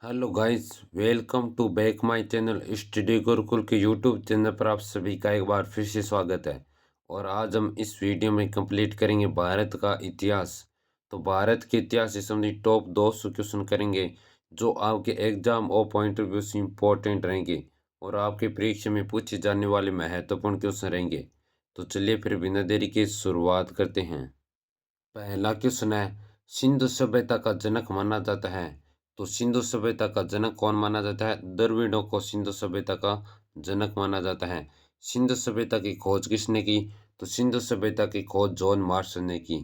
Hello guys, welcome to back my channel Study Gurukul के YouTube channel पर आप सभी का एक बार फिर से स्वागत है। और आज हम इस वीडियो में कंप्लीट करेंगे भारत का इतिहास। तो भारत के इतिहास से संबंधित टॉप 200 क्वेश्चन करेंगे जो आपके एग्जाम और पॉइंट ऑफ व्यू से इम्पोर्टेंट रहेंगे और आपके परीक्षा में पूछे जाने वाले महत्वपूर्ण क्वेश्चन रहेंगे। तो चलिए फिर बिना देरी के शुरुआत करते हैं। पहला क्वेश्चन है, सिंधु सभ्यता का जनक माना जाता है। तो सिंधु सभ्यता का जनक कौन माना जाता है? द्रविड़ों को सिंधु सभ्यता का जनक माना जाता है। सिंधु सभ्यता की खोज किसने की? तो सिंधु सभ्यता की खोज जॉन मार्शल ने की।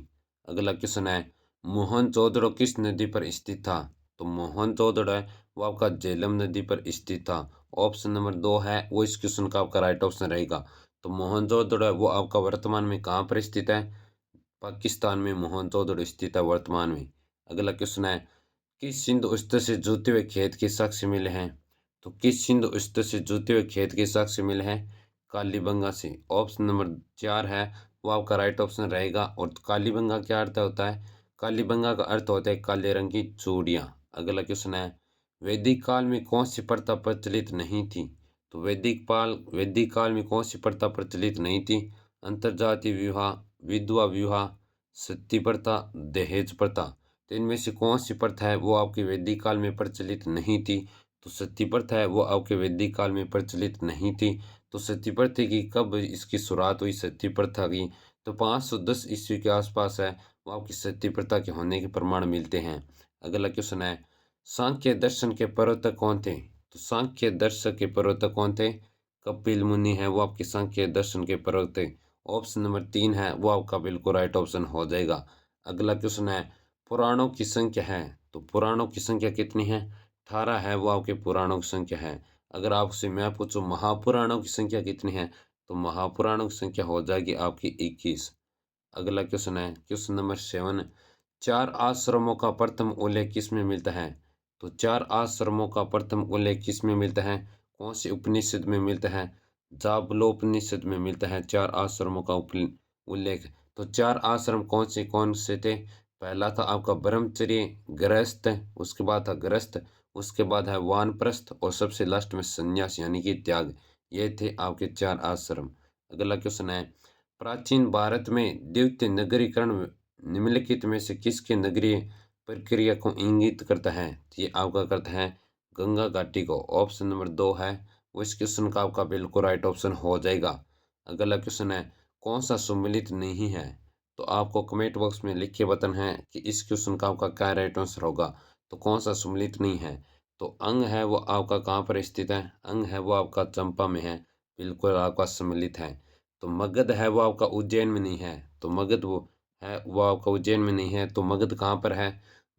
अगला क्वेश्चन है, मोहनजोदड़ो किस नदी पर स्थित था? तो मोहनजोदड़ो है वो आपका झेलम नदी पर स्थित था। ऑप्शन नंबर 2 है वो इस क्वेश्चन का आपका राइट ऑप्शन रहेगा। तो मोहनजोदड़ो है वो आपका वर्तमान में कहाँ पर स्थित है? पाकिस्तान में मोहनजोदड़ो स्थित है वर्तमान में। अगला क्वेश्चन है, किस सिंधु स्तर से जुड़ते हुए खेत के साक्ष्य मिले हैं? तो किस सिंधु स्तर से जुड़ते हुए खेत के साक्ष्य मिले हैं? कालीबंगा से। ऑप्शन नंबर 4 है वो आपका राइट ऑप्शन रहेगा। और कालीबंगा क्या अर्थ होता है? कालीबंगा का अर्थ होता है काले रंग की चूड़ियाँ। अगला क्वेश्चन है, वैदिक काल में कौन सी प्रथा प्रचलित नहीं थी? तो वैदिक काल में कौन सी प्रथा प्रचलित नहीं थी? अंतर्जातीय विवाह, विधवा विवाह, सती प्रथा, दहेज प्रथा। तो इनमें से कौन सी प्रथा है वो आपके वैदिक काल में प्रचलित नहीं थी? तो सती प्रथा है वो आपके वैदिक काल में प्रचलित नहीं थी। तो सती प्रथा की कब इसकी शुरुआत हुई सती प्रथा की? तो 510 ईस्वी के आसपास है वो आपकी सती प्रथा के होने के प्रमाण मिलते हैं। अगला क्वेश्चन है, सांख्य दर्शन के प्रवर्तक कौन थे? तो सांख्य दर्शन के प्रवर्तक कौन थे? कपिल मुनि है वो आपके सांख्य दर्शन के प्रवर्तक। ऑप्शन नंबर 3 है वो आपका बिल्कुल राइट ऑप्शन हो जाएगा। अगला क्वेश्चन है, पुराणों की संख्या है। तो पुराणों की संख्या कितनी है? 18 है वो आपके पुराणों की संख्या है। अगर आपसे मैं पूछूं महापुराणों की संख्या कितनी है? तो महापुराणों की संख्या हो जाएगी आपकी 21। अगला क्वेश्चन है क्वेश्चन नंबर 7, चार आश्रमों का प्रथम उल्लेख किसमें मिलता है? तो चार आश्रमों का प्रथम उल्लेख किसमें मिलता है? कौन से उपनिषद में मिलता है? जाबलोपनिषद में मिलता है चार आश्रमों का उल्लेख। तो चार आश्रम कौन से थे? पहला था आपका ब्रह्मचर्य, गृहस्थ, उसके बाद था गृहस्थ, उसके बाद है वानप्रस्थ और सबसे लास्ट में संन्यास यानी कि त्याग। ये थे आपके चार आश्रम। अगला क्वेश्चन है, प्राचीन भारत में द्वितीय नगरीकरण निम्नलिखित में से किसके नगरीय प्रक्रिया को इंगित करता है? तो ये आपका करता है गंगा घाटी को। ऑप्शन नंबर 2 है वो इस क्वेश्चन का आपका बिल्कुल राइट ऑप्शन हो जाएगा। अगला क्वेश्चन है, कौन सा सम्मिलित नहीं है? तो आपको कमेंट बॉक्स में लिख के बताना है कि इस क्वेश्चन का आपका क्या राइट आंसर होगा। तो कौन सा सम्मिलित नहीं है? तो अंग है वो आपका कहाँ पर स्थित है? अंग है वो आपका चंपा में है, बिल्कुल आपका सम्मिलित है। तो मगध है वो आपका उज्जैन में नहीं है। तो मगध वो आपका उज्जैन में नहीं है। तो मगध कहाँ पर है?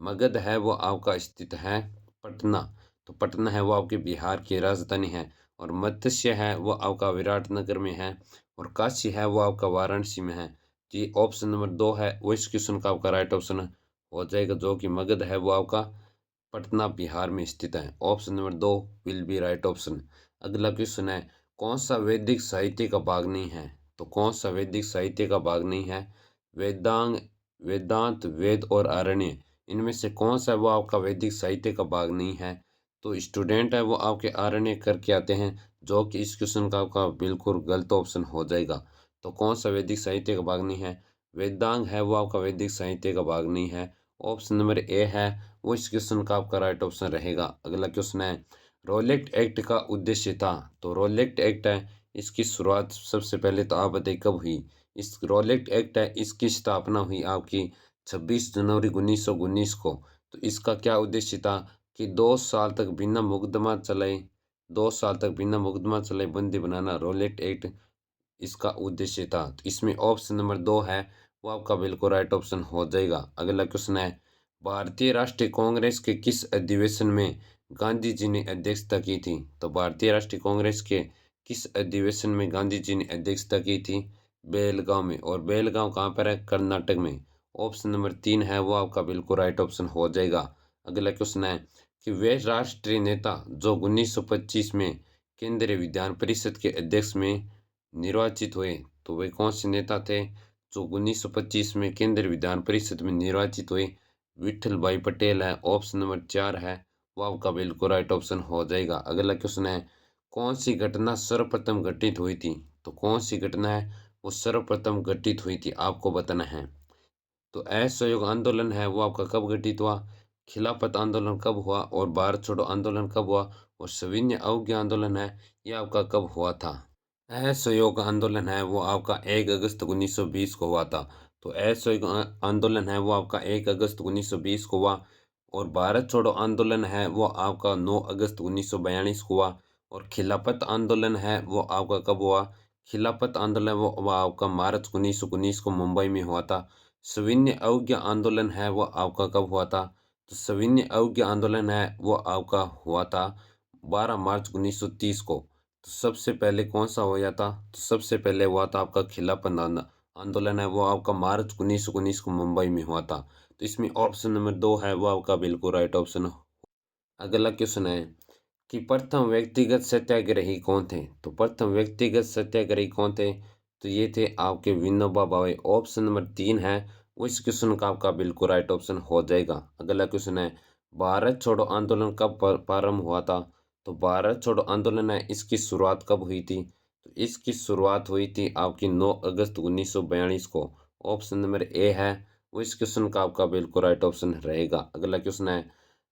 मगध है वो आपका स्थित है पटना। तो पटना है वो आपके बिहार की राजधानी है। और मत्स्य है वो आपका विराटनगर में है। और काशी है वो आपका वाराणसी में है। जी, ऑप्शन नंबर 2 है वो इस क्वेश्चन का आपका राइट ऑप्शन हो जाएगा, जो कि मगध है वो आपका पटना बिहार में स्थित है। Option number 2 will be right option. अगला क्वेश्चन है, कौन सा वैदिक साहित्य का भाग नहीं है? तो कौन सा वैदिक साहित्य का भाग नहीं है? वेदांग, वेदांत, वेद और आरण्य, इनमें से कौन सा वो आपका वैदिक साहित्य का भाग नहीं है? तो स्टूडेंट है वो आपके आरण्य करके आते हैं, जो कि इस क्वेश्चन का आपका बिल्कुल गलत ऑप्शन हो जाएगा। तो कौन सा वैदिक साहित्य का भाग नहीं है? वेदांग है वो आपका वैदिक साहित्य का भाग नहीं है। ऑप्शन नंबर ए है वो इस क्वेश्चन का आपका राइट ऑप्शन रहेगा। अगला क्वेश्चन है, रोलेक्ट एक्ट का उद्देश्य था। तो रोलेक्ट एक्ट है इसकी शुरुआत सबसे पहले तो आप बताइए कब हुई? इस रोलेक्ट एक्ट है इसकी स्थापना हुई आपकी 26 जनवरी 1919 को। तो इसका क्या उद्देश्य था कि 2 साल तक बिना मुकदमा चलाए 2 साल तक बिना मुकदमा चलाए बंदी बनाना रोलेक्ट एक्ट इसका उद्देश्य था। तो इसमें ऑप्शन नंबर 2 है वो आपका बिल्कुल राइट ऑप्शन हो जाएगा। अगला क्वेश्चन है, भारतीय राष्ट्रीय कांग्रेस के किस अधिवेशन में गांधी जी ने अध्यक्षता की थी? तो भारतीय राष्ट्रीय कांग्रेस के किस अधिवेशन में गांधी जी ने अध्यक्षता की थी? बेलगांव में। और बेलगांव कहाँ पर है? कर्नाटक में। ऑप्शन नंबर 3 है वो आपका बिल्कुल राइट ऑप्शन हो जाएगा। अगला क्वेश्चन है कि वे राष्ट्रीय नेता जो 1925 में केंद्रीय विधान परिषद के अध्यक्ष में निर्वाचित हुए, तो वे कौन से नेता थे जो 1925 में केंद्रीय विधान परिषद में निर्वाचित हुए? विठल भाई पटेल है। ऑप्शन नंबर 4 है वो आपका बिल्कुल राइट ऑप्शन हो जाएगा। अगला क्वेश्चन है, कौन सी घटना सर्वप्रथम घटित हुई थी? तो कौन सी घटना है वो सर्वप्रथम घटित हुई थी, आपको बताना है। तो असहयोग आंदोलन है वो आपका कब घटित हुआ, खिलाफत आंदोलन कब हुआ, और भारत छोड़ो आंदोलन कब हुआ, और सविनय अवज्ञा आंदोलन है ये आपका कब हुआ था। असहयोग आंदोलन है वो आपका 1 अगस्त 1920 को हुआ था। तो असहयोग आंदोलन है वो आपका 1 अगस्त 1920 को हुआ, और भारत छोड़ो आंदोलन है वो आपका 9 अगस्त 1942 को हुआ, और खिलाफत आंदोलन है वो आपका कब हुआ, खिलाफत आंदोलन वो आपका मार्च 1919 को मुंबई में हुआ था। सविनय अवज्ञा आंदोलन है वो आपका कब हुआ था? तो सविनय अवज्ञा आंदोलन है वो आपका हुआ था 12 मार्च 1930 को। तो सबसे पहले कौन सा हुआ था? तो सबसे पहले हुआ था आपका खिलाफत आंदोलन है वो आपका मार्च 1919 को मुंबई में हुआ था। तो इसमें ऑप्शन नंबर 2 है वो आपका बिल्कुल राइट ऑप्शन। अगला क्वेश्चन है कि प्रथम व्यक्तिगत सत्याग्रही कौन थे? तो प्रथम व्यक्तिगत सत्याग्रही कौन थे? तो ये थे आपके विनोबा भावे। ऑप्शन नंबर 3 है वो इस क्वेश्चन का आपका बिल्कुल राइट ऑप्शन हो जाएगा। अगला क्वेश्चन है, भारत छोड़ो आंदोलन कब प्रारंभ हुआ था? तो भारत छोड़ो आंदोलन है इसकी शुरुआत कब हुई थी? तो इसकी शुरुआत हुई थी आपकी 9 अगस्त 1942 को। ऑप्शन नंबर ए है वो इस क्वेश्चन का आपका बिल्कुल राइट ऑप्शन रहेगा। अगला क्वेश्चन है,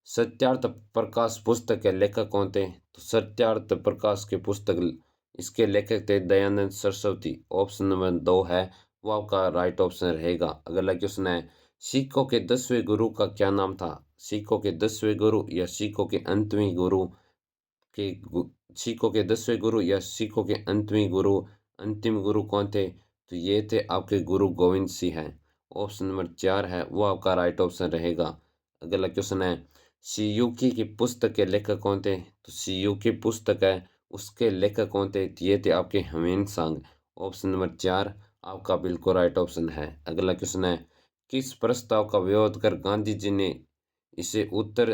सत्यार्थ प्रकाश पुस्तक के लेखक कौन थे? तो सत्यार्थ प्रकाश के पुस्तक इसके लेखक थे दयानंद सरस्वती। ऑप्शन नंबर 2 है वो आपका राइट ऑप्शन रहेगा। अगला क्वेश्चन है, सिखों के 10वें गुरु का क्या नाम था? सिखों के 10वें गुरु या सिखों के अंतवें गुरु के सिखों के 10वें गुरु या सिखों के अंतवें गुरु, अंतिम गुरु कौन थे? तो ये थे आपके गुरु गोविंद सिंह हैं। ऑप्शन नंबर 4 है वो आपका राइट ऑप्शन रहेगा। अगला क्वेश्चन है, सीयूकी की पुस्तक के लेखक कौन थे? तो सीयूकी पुस्तक है उसके लेखक कौन थे? तो ये थे आपके हेमंत सांग। ऑप्शन नंबर 4 आपका बिल्कुल राइट ऑप्शन है। अगला क्वेश्चन है, किस प्रस्ताव का विरोध कर गांधी जी ने इसे उत्तर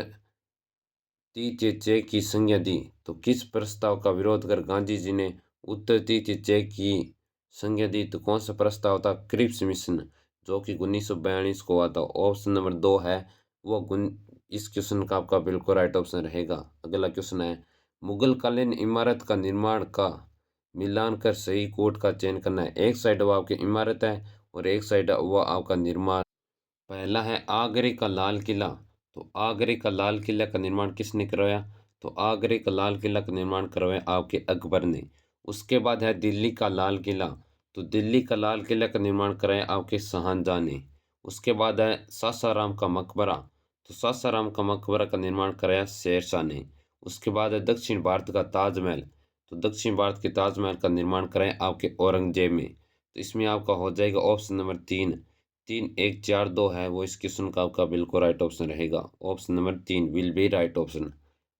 तीर्थ की संज्ञा दी? तो किस प्रस्ताव का विरोध कर गांधी जी ने उत्तर तीर्थ की संज्ञा दी? तो कौन सा प्रस्ताव था? क्रिप्स मिशन, जो कि 1942 को हुआ था। ऑप्शन नंबर 2 है वो इस क्वेश्चन का आपका बिल्कुल राइट ऑप्शन रहेगा। अगला क्वेश्चन है, मुगल कालीन इमारत का निर्माण का मिलान कर सही कोट का चयन करना है। एक साइड वो आपकी इमारत है और एक साइड वो आपका निर्माण। पहला है आगरे का लाल किला। तो आगरे का लाल किला का निर्माण किसने करवाया? तो आगरे का लाल किला का निर्माण करवाया आपके अकबर ने। उसके बाद है दिल्ली का लाल किला। तो दिल्ली का लाल किला का निर्माण कराया आपके शाहजहां ने। उसके बाद है सासाराम का मकबरा। तो सासाराम का मकबरा का निर्माण कराया शेरशाह ने। उसके बाद है दक्षिण भारत का ताजमहल। तो दक्षिण भारत के ताजमहल का निर्माण कराया आपके औरंगजेब में। तो इसमें आपका हो जाएगा ऑप्शन नंबर 3। 3 1 4 2 है वो इस क्वेश्चन का आपका बिल्कुल राइट ऑप्शन रहेगा। Option number 3 will be right option.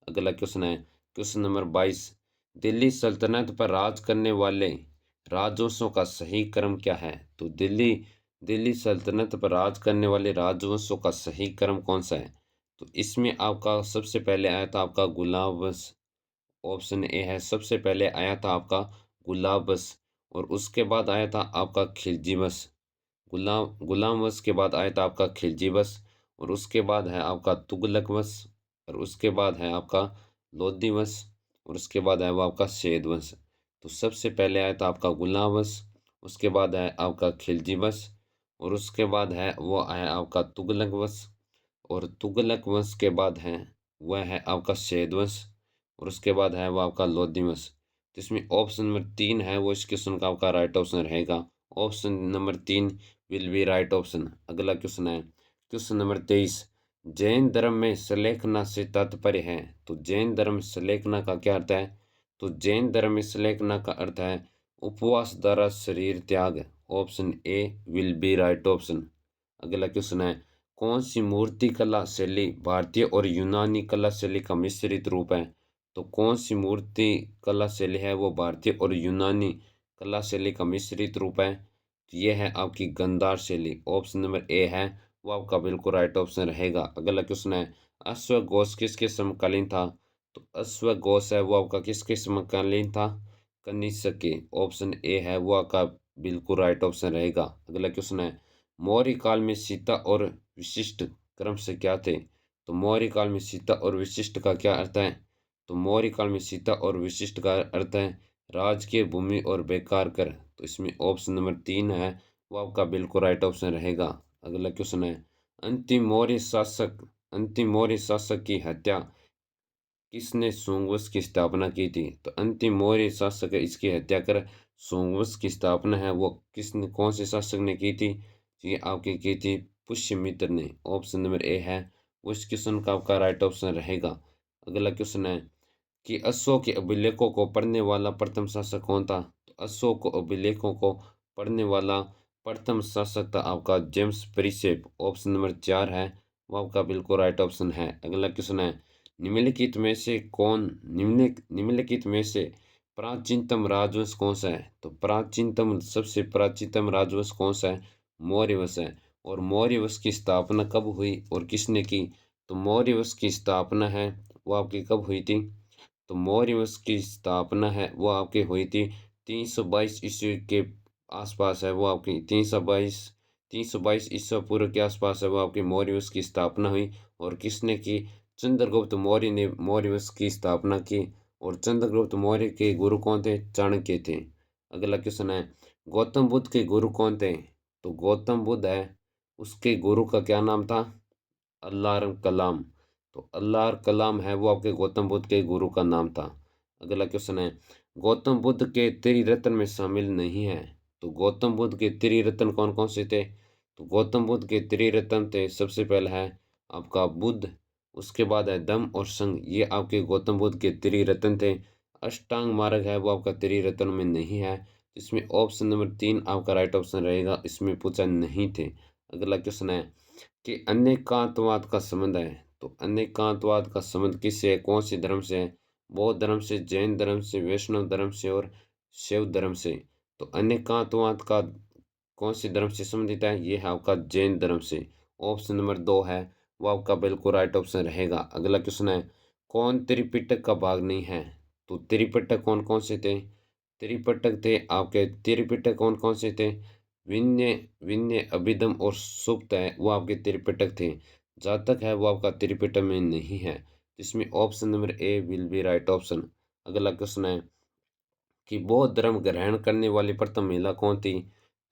अगला क्वेश्चन है क्वेश्चन नंबर 22, दिल्ली सल्तनत पर राज करने वाले राजवंशों का सही क्रम क्या है? तो दिल्ली दिल्ली सल्तनत पर राज करने वाले राजवंशों का सही क्रम कौन सा है? तो इसमें आपका सबसे पहले आया था आपका गुलाब वंश। ऑप्शन ए है सबसे पहले आया था आपका गुलाब वंश, और उसके बाद आया था आपका खिलजी वंश। गुलाम वंश के बाद आया था आपका खिलजी वंश, और उसके बाद है आपका तुगलक वंश, और उसके बाद है आपका लोधी वंश, और उसके बाद है वो आपका शैद वंश। तो सबसे पहले आया था आपका गुलाम वंश, उसके बाद है आपका खिलजी वंश, और उसके बाद है वो है आपका तुगलक वंश, और तुगलक वंश के बाद है वह है आपका शैद वंश, और उसके बाद है वो आपका लोधी वंश। तो इसमें ऑप्शन नंबर 3 है वो इस क्वेश्चन का आपका राइट ऑप्शन रहेगा। Option number 3 will be right option. अगला क्वेश्चन है क्वेश्चन नंबर 23, जैन धर्म में सलेखना से तात्पर्य है? तो जैन धर्म में सलेखना का क्या अर्थ है? तो जैन धर्म में सलेखना का अर्थ है उपवास द्वारा शरीर त्याग। Option A will be right option. अगला क्वेश्चन है, कौन सी मूर्ति कला शैली भारतीय और यूनानी कला शैली का मिश्रित रूप है? तो कौन सी मूर्ति कला शैली है वो भारतीय और यूनानी कला शैली का मिश्रित रूप है? तो ये है आपकी गंधार शैली। ऑप्शन नंबर ए है वो आपका बिल्कुल राइट ऑप्शन रहेगा। अगला क्वेश्चन है, अश्वघोष किसके समकालीन था? तो अश्वघोष है वो आपका किसके समकालीन था? कनिष्क के। ऑप्शन ए है वो आपका बिल्कुल राइट ऑप्शन रहेगा। अगला क्वेश्चन है, मौर्य काल में सीता और विशिष्ट क्रम से क्या थे? तो मौर्य काल में सीता और विशिष्ट का क्या अर्थ है? तो मौर्य काल में सीता और विशिष्ट का अर्थ है राजकीय भूमि और बेकार कर। तो इसमें ऑप्शन नंबर 3 है वो आपका बिल्कुल राइट ऑप्शन रहेगा। अगला क्वेश्चन है अंतिम मौर्य शासक की हत्या किसने सोंगवंश की स्थापना की थी? तो अंतिम मौर्य शासक है, इसकी हत्या कर सोंगवंश की स्थापना है वो किसने, कौन से शासक ने की थी? ये आपकी की थी पुष्यमित्र ने। ऑप्शन नंबर ए है वो इस क्वेश्चन का आपका राइट ऑप्शन रहेगा। अगला क्वेश्चन है कि अशोक के अभिलेखों को पढ़ने वाला प्रथम शासक कौन था? तो अशोक को अभिलेखों को पढ़ने वाला प्रथम शासक था आपका जेम्स प्रिसेप। ऑप्शन नंबर 4 है वो आपका बिल्कुल राइट ऑप्शन है। अगला क्वेश्चन है निम्नलिखित में से प्राचीनतम राजवंश कौन सा है? तो सबसे प्राचीनतम राजवंश कौन सा है? मौर्य वंश है। और मौर्य वंश की स्थापना कब हुई और किसने की? तो मौर्य वंश की स्थापना है वो आपकी कब हुई थी? तो मौर्य वंश की स्थापना है वो आपकी हुई थी 322 ईस्वी के आसपास है। वो आपकी 322 ईसा पूर्व के आसपास है वो आपकी मौर्य वंश की स्थापना हुई। और किसने की? चंद्रगुप्त मौर्य ने मौर्य वंश की स्थापना की। और चंद्रगुप्त मौर्य के गुरु कौन थे? चाणक्य थे। अगला क्वेश्चन है गौतम बुद्ध के गुरु कौन थे? तो गौतम बुद्ध है उसके गुरु का क्या नाम था? अल्लाह कलाम। तो अल्लाह कलाम है वो आपके गौतम बुद्ध के गुरु का नाम था। अगला क्वेश्चन है गौतम बुद्ध के त्रिरत्न में शामिल नहीं है। तो गौतम बुद्ध के त्रिरत्न कौन कौन से थे? तो गौतम बुद्ध के त्रिरत्न थे सबसे पहला है आपका बुद्ध, उसके बाद है दम और संग, ये आपके गौतम बुद्ध के त्रिरत्न थे। अष्टांग मार्ग है वो आपका त्रिरत्न में नहीं है। इसमें ऑप्शन नंबर 3 आपका राइट ऑप्शन रहेगा, इसमें पूछा नहीं थे। अगला क्वेश्चन है कि अनेकांतवाद का संबंध है। तो अनेकांतवाद का संबंध किससे है, कौन से धर्म से है? बौद्ध धर्म से, जैन धर्म से, वैष्णव धर्म से और शैव धर्म से। तो अनेकांतवाद का कौन से धर्म से संबंधित है? ये है आपका जैन धर्म से। ऑप्शन नंबर 2 है वो आपका बिल्कुल राइट ऑप्शन रहेगा। अगला क्वेश्चन है कौन त्रिपिटक का भाग नहीं है? तो त्रिपिटक कौन कौन से थे? त्रिपिटक कौन कौन से थे? विनय विनय अभिधम और सुप्त है वो आपके त्रिपिटक थे। जातक है वो आपका त्रिपिटक में नहीं है। इसमें option number A will be right option. अगला क्वेश्चन है कि बौद्ध धर्म ग्रहण करने वाली प्रथम महिला कौन थी?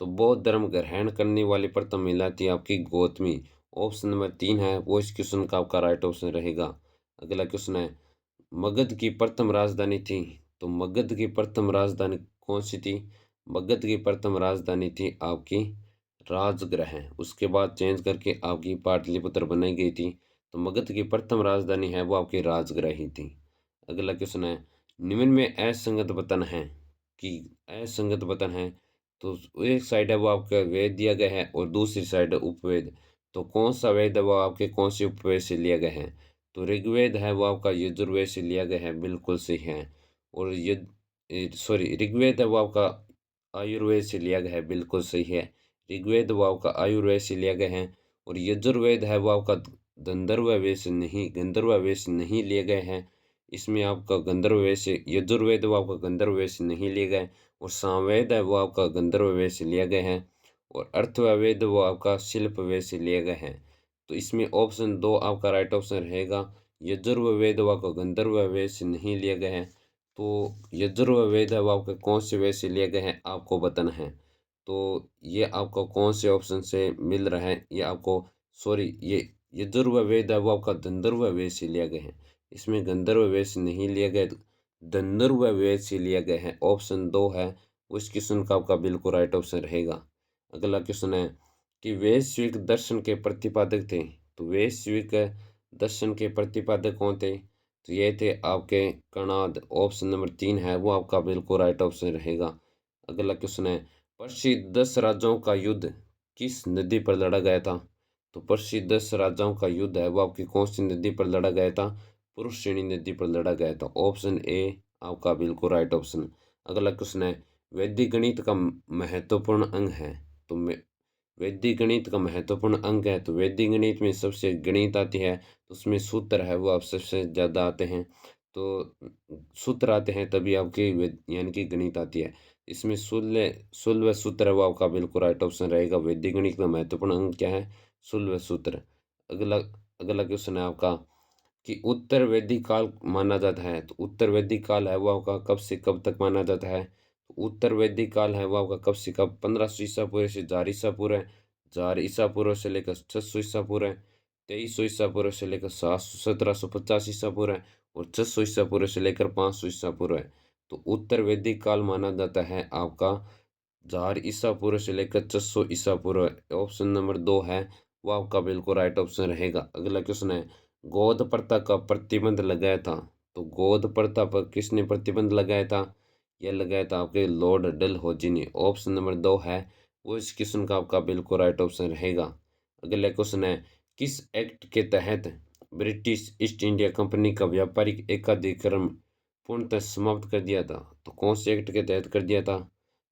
तो बौद्ध धर्म ग्रहण करने वाली प्रथम महिला थी आपकी गौतमी। ऑप्शन नंबर 3 है वो इस क्वेश्चन का आपका राइट ऑप्शन रहेगा। अगला क्वेश्चन है मगध की प्रथम राजधानी थी। तो मगध की प्रथम राजधानी कौन सी थी? मगध की प्रथम राजधानी थी आपकी राजगृह। उसके बाद चेंज करके आपकी पाटलिपुत्र बनाई गई थी। तो मगध की प्रथम राजधानी है वो आपकी राजगृह ही थी। अगला क्वेश्चन है निम्न में असंगत वतन है कि असंगत वतन है। तो एक साइड है वो आपका वेद दिया गया है और दूसरी साइड है उपवेद। तो कौन सा वेद है वो आपके कौन से उपवेद से लिया गया है? तो ऋग्वेद है वो आपका यजुर्वेद से लिया गया है, बिल्कुल सही है। और ऋग्वेद है वो आपका आयुर्वेद से लिया गया है, बिल्कुल सही है। ऋग्वेद वो आपका आयुर्वेद से लिया गया है। और यजुर्वेद है वो आपका गंधर्व वेद से नहीं लिए गए हैं। इसमें आपका गंधर्व वेद से यजुर्वेद वो आपका गंधर्व वेद से नहीं लिए गए। और सामवेद है वो आपका गंधर्व वेद से लिया गया है। और अथर्ववेद वो आपका शिल्प वेद से लिया गया है। तो इसमें ऑप्शन 2 आपका राइट ऑप्शन रहेगा। यजुर्वेद वो आपका गंधर्व वेद से नहीं लिया गया है। तो यजुर्वेद है वो आपका कौन से वेद से लिया गया है आपको बताना है। तो ये आपको कौन से ऑप्शन से मिल रहा है, ये आपको ये यजुर्वेद है वो आपका गंधर्व वेद से लिया गया है। इसमें गंधर्व वेद से नहीं लिया गया, गंधर्व वेद से लिया गया है। ऑप्शन 2 है उस क्वेश्चन का आपका बिल्कुल राइट ऑप्शन रहेगा। अगला क्वेश्चन है कि वैश्विक दर्शन के प्रतिपादक थे। तो वैश्विक दर्शन के प्रतिपादक कौन थे? तो ये थे आपके कणाद। ऑप्शन नंबर 3 है वो आपका बिल्कुल राइट ऑप्शन रहेगा। अगला क्वेश्चन है प्रसिद्ध 10 राजाओं का युद्ध किस नदी पर लड़ा गया था? तो प्रसिद्ध 10 राजाओं का युद्ध है वो आपकी कौन सी नदी पर लड़ा गया था? पुरुषेणी नदी पर लड़ा गया था। ऑप्शन ए आपका बिल्कुल राइट ऑप्शन। अगला क्वेश्चन है वैदिक गणित का महत्वपूर्ण अंग है। तो वैदिक गणित का महत्वपूर्ण अंग है। तो वैदिक गणित में सबसे गणित आती है तो उसमें सूत्र है वो आप सबसे ज़्यादा आते हैं। तो सूत्र आते हैं तभी आपकी यानी कि गणित आती है। इसमें शुल्ब सूत्र वो आपका बिल्कुल राइट ऑप्शन रहेगा। वैदिक गणित का महत्वपूर्ण अंग क्या है? शुल्ब सूत्र। अगला अगला क्वेश्चन है आपका कि उत्तर वैदिक काल माना जाता है, तो उत्तर वैदिक काल है वो आपका कब से कब तक माना जाता है? तो उत्तर वैदिक काल है वो आपका कब से कब 1500 ईसा पूर्व से 1000 ईसा पूर्व है, 1000 ईसा पूर्व से लेकर 600 ईसा पूर्व है, 2300 ईसा पूर्व से लेकर 1750 ईसा पूर्व है और 600 ईसा पूर्व से लेकर 500 ईसा पूर्व है। तो उत्तर वैदिक काल माना जाता है आपका 1000 ईसा पूर्व से लेकर 600 ईसा पूर्व। ऑप्शन नंबर 2 है वो आपका बिल्कुल राइट ऑप्शन रहेगा। अगला क्वेश्चन है गोद प्रथा का प्रतिबंध लगाया था, तो गोद प्रथा पर किसने प्रतिबंध लगाया था? यह लगाया था आपके लॉर्ड डलहौजी ने। ऑप्शन नंबर 2 है वो इस क्वेश्चन का आपका बिल्कुल राइट ऑप्शन रहेगा। अगला क्वेश्चन है किस एक्ट के तहत ब्रिटिश ईस्ट इंडिया कंपनी का व्यापारिक एकाधिकरण पूर्णतः समाप्त कर दिया था? तो कौन से एक्ट के तहत कर दिया था?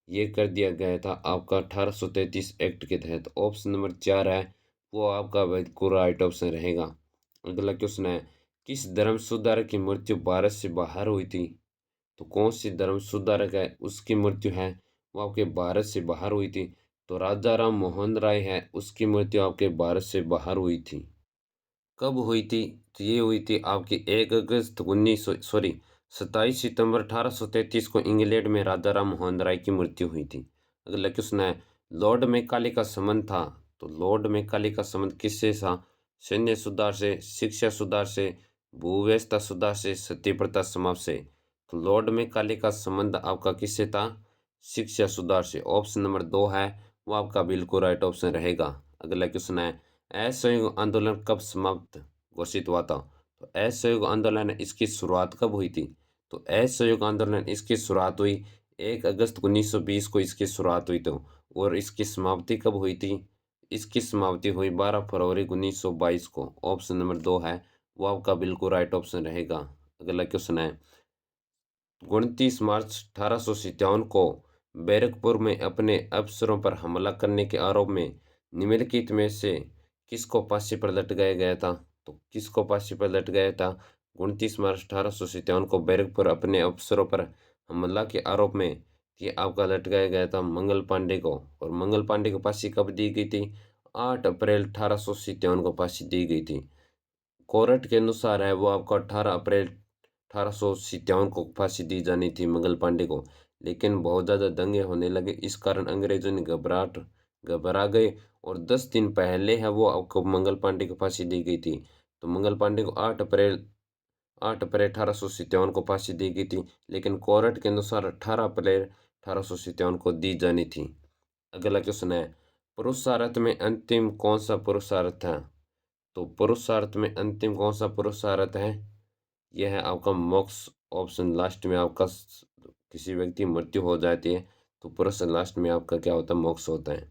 ये कर दिया गया था आपका 1833 एक्ट के तहत। ऑप्शन नंबर 4 है वो आपका बिल्कुल राइट ऑप्शन रहेगा। अगला क्वेश्चन है किस धर्म सुधारक की मृत्यु भारत से बाहर हुई थी? तो कौन सी धर्म सुधारक है उसकी मृत्यु है वो आपके भारत से बाहर हुई थी? तो राजा राम मोहन राय है उसकी मृत्यु आपके भारत से बाहर हुई थी। कब हुई थी? तो ये हुई थी आपकी 1 अगस्त 27 सितंबर 1833 को इंग्लैंड में राजा राम मोहन राय की मृत्यु हुई थी। अगला क्वेश्चन है लॉर्ड मैकाले का संबंध था, तो लॉर्ड मैकाले का संबंध किससे था? सैन्य सुधार से, शिक्षा सुधार से, भूव्यवस्था सुधार से, सती प्रथा समाप्त से। तो लॉर्ड मैकाले का संबंध आपका किससे था? शिक्षा सुधार से। ऑप्शन नंबर 2 है वो आपका बिल्कुल राइट ऑप्शन रहेगा। अगला क्वेश्चन है असहयोग आंदोलन कब समाप्त घोषित हुआ था? तो असहयोग आंदोलन इसकी शुरुआत कब हुई थी? तो असहयोग आंदोलन इसकी शुरुआत हुई 1 अगस्त 1920 को इसकी शुरुआत हुई तो और इसकी समाप्ति कब हुई थी? इसकी समाप्ति हुई 12 फरवरी 1922 को। ऑप्शन नंबर 2 है वो आपका बिल्कुल राइट ऑप्शन रहेगा। अगला क्वेश्चन है 29 मार्च 1857 को बैरकपुर में अपने अफसरों पर हमला करने के आरोप में निम्नलिखित में से किसको फांसी पर लटकाया गया था? तो किसको फांसी पर लटकाया था 29 मार्च 1857 को बैरकपुर अपने अफसरों पर हमला के आरोप में? ये आपका लटकाया गया था मंगल पांडे को। और मंगल पांडे को फांसी कब दी गई थी? 8 अप्रैल 1857 को फांसी दी गई थी। कोर्ट के अनुसार है वो आपको 18 अप्रैल 1857 को फांसी दी जानी थी मंगल पांडे को, लेकिन बहुत ज़्यादा दंगे होने लगे। इस कारण अंग्रेजों ने घबरा गए और 10 दिन पहले है वो आपको मंगल पांडे को फांसी दी गई थी। तो मंगल पांडे को 8 अप्रैल 1857 को फांसी दी गई थी, लेकिन कोर्ट के अनुसार 18 अप्रैल 1857 को दी जानी थी। अगला क्वेश्चन है पुरुषार्थ में अंतिम कौन सा पुरुषार्थ है? तो पुरुषार्थ में अंतिम कौन सा पुरुषार्थ है? यह है आपका मोक्ष। ऑप्शन लास्ट में आपका किसी व्यक्ति की मृत्यु हो जाती है तो पुरुष लास्ट में आपका क्या होता है? मोक्ष होता है।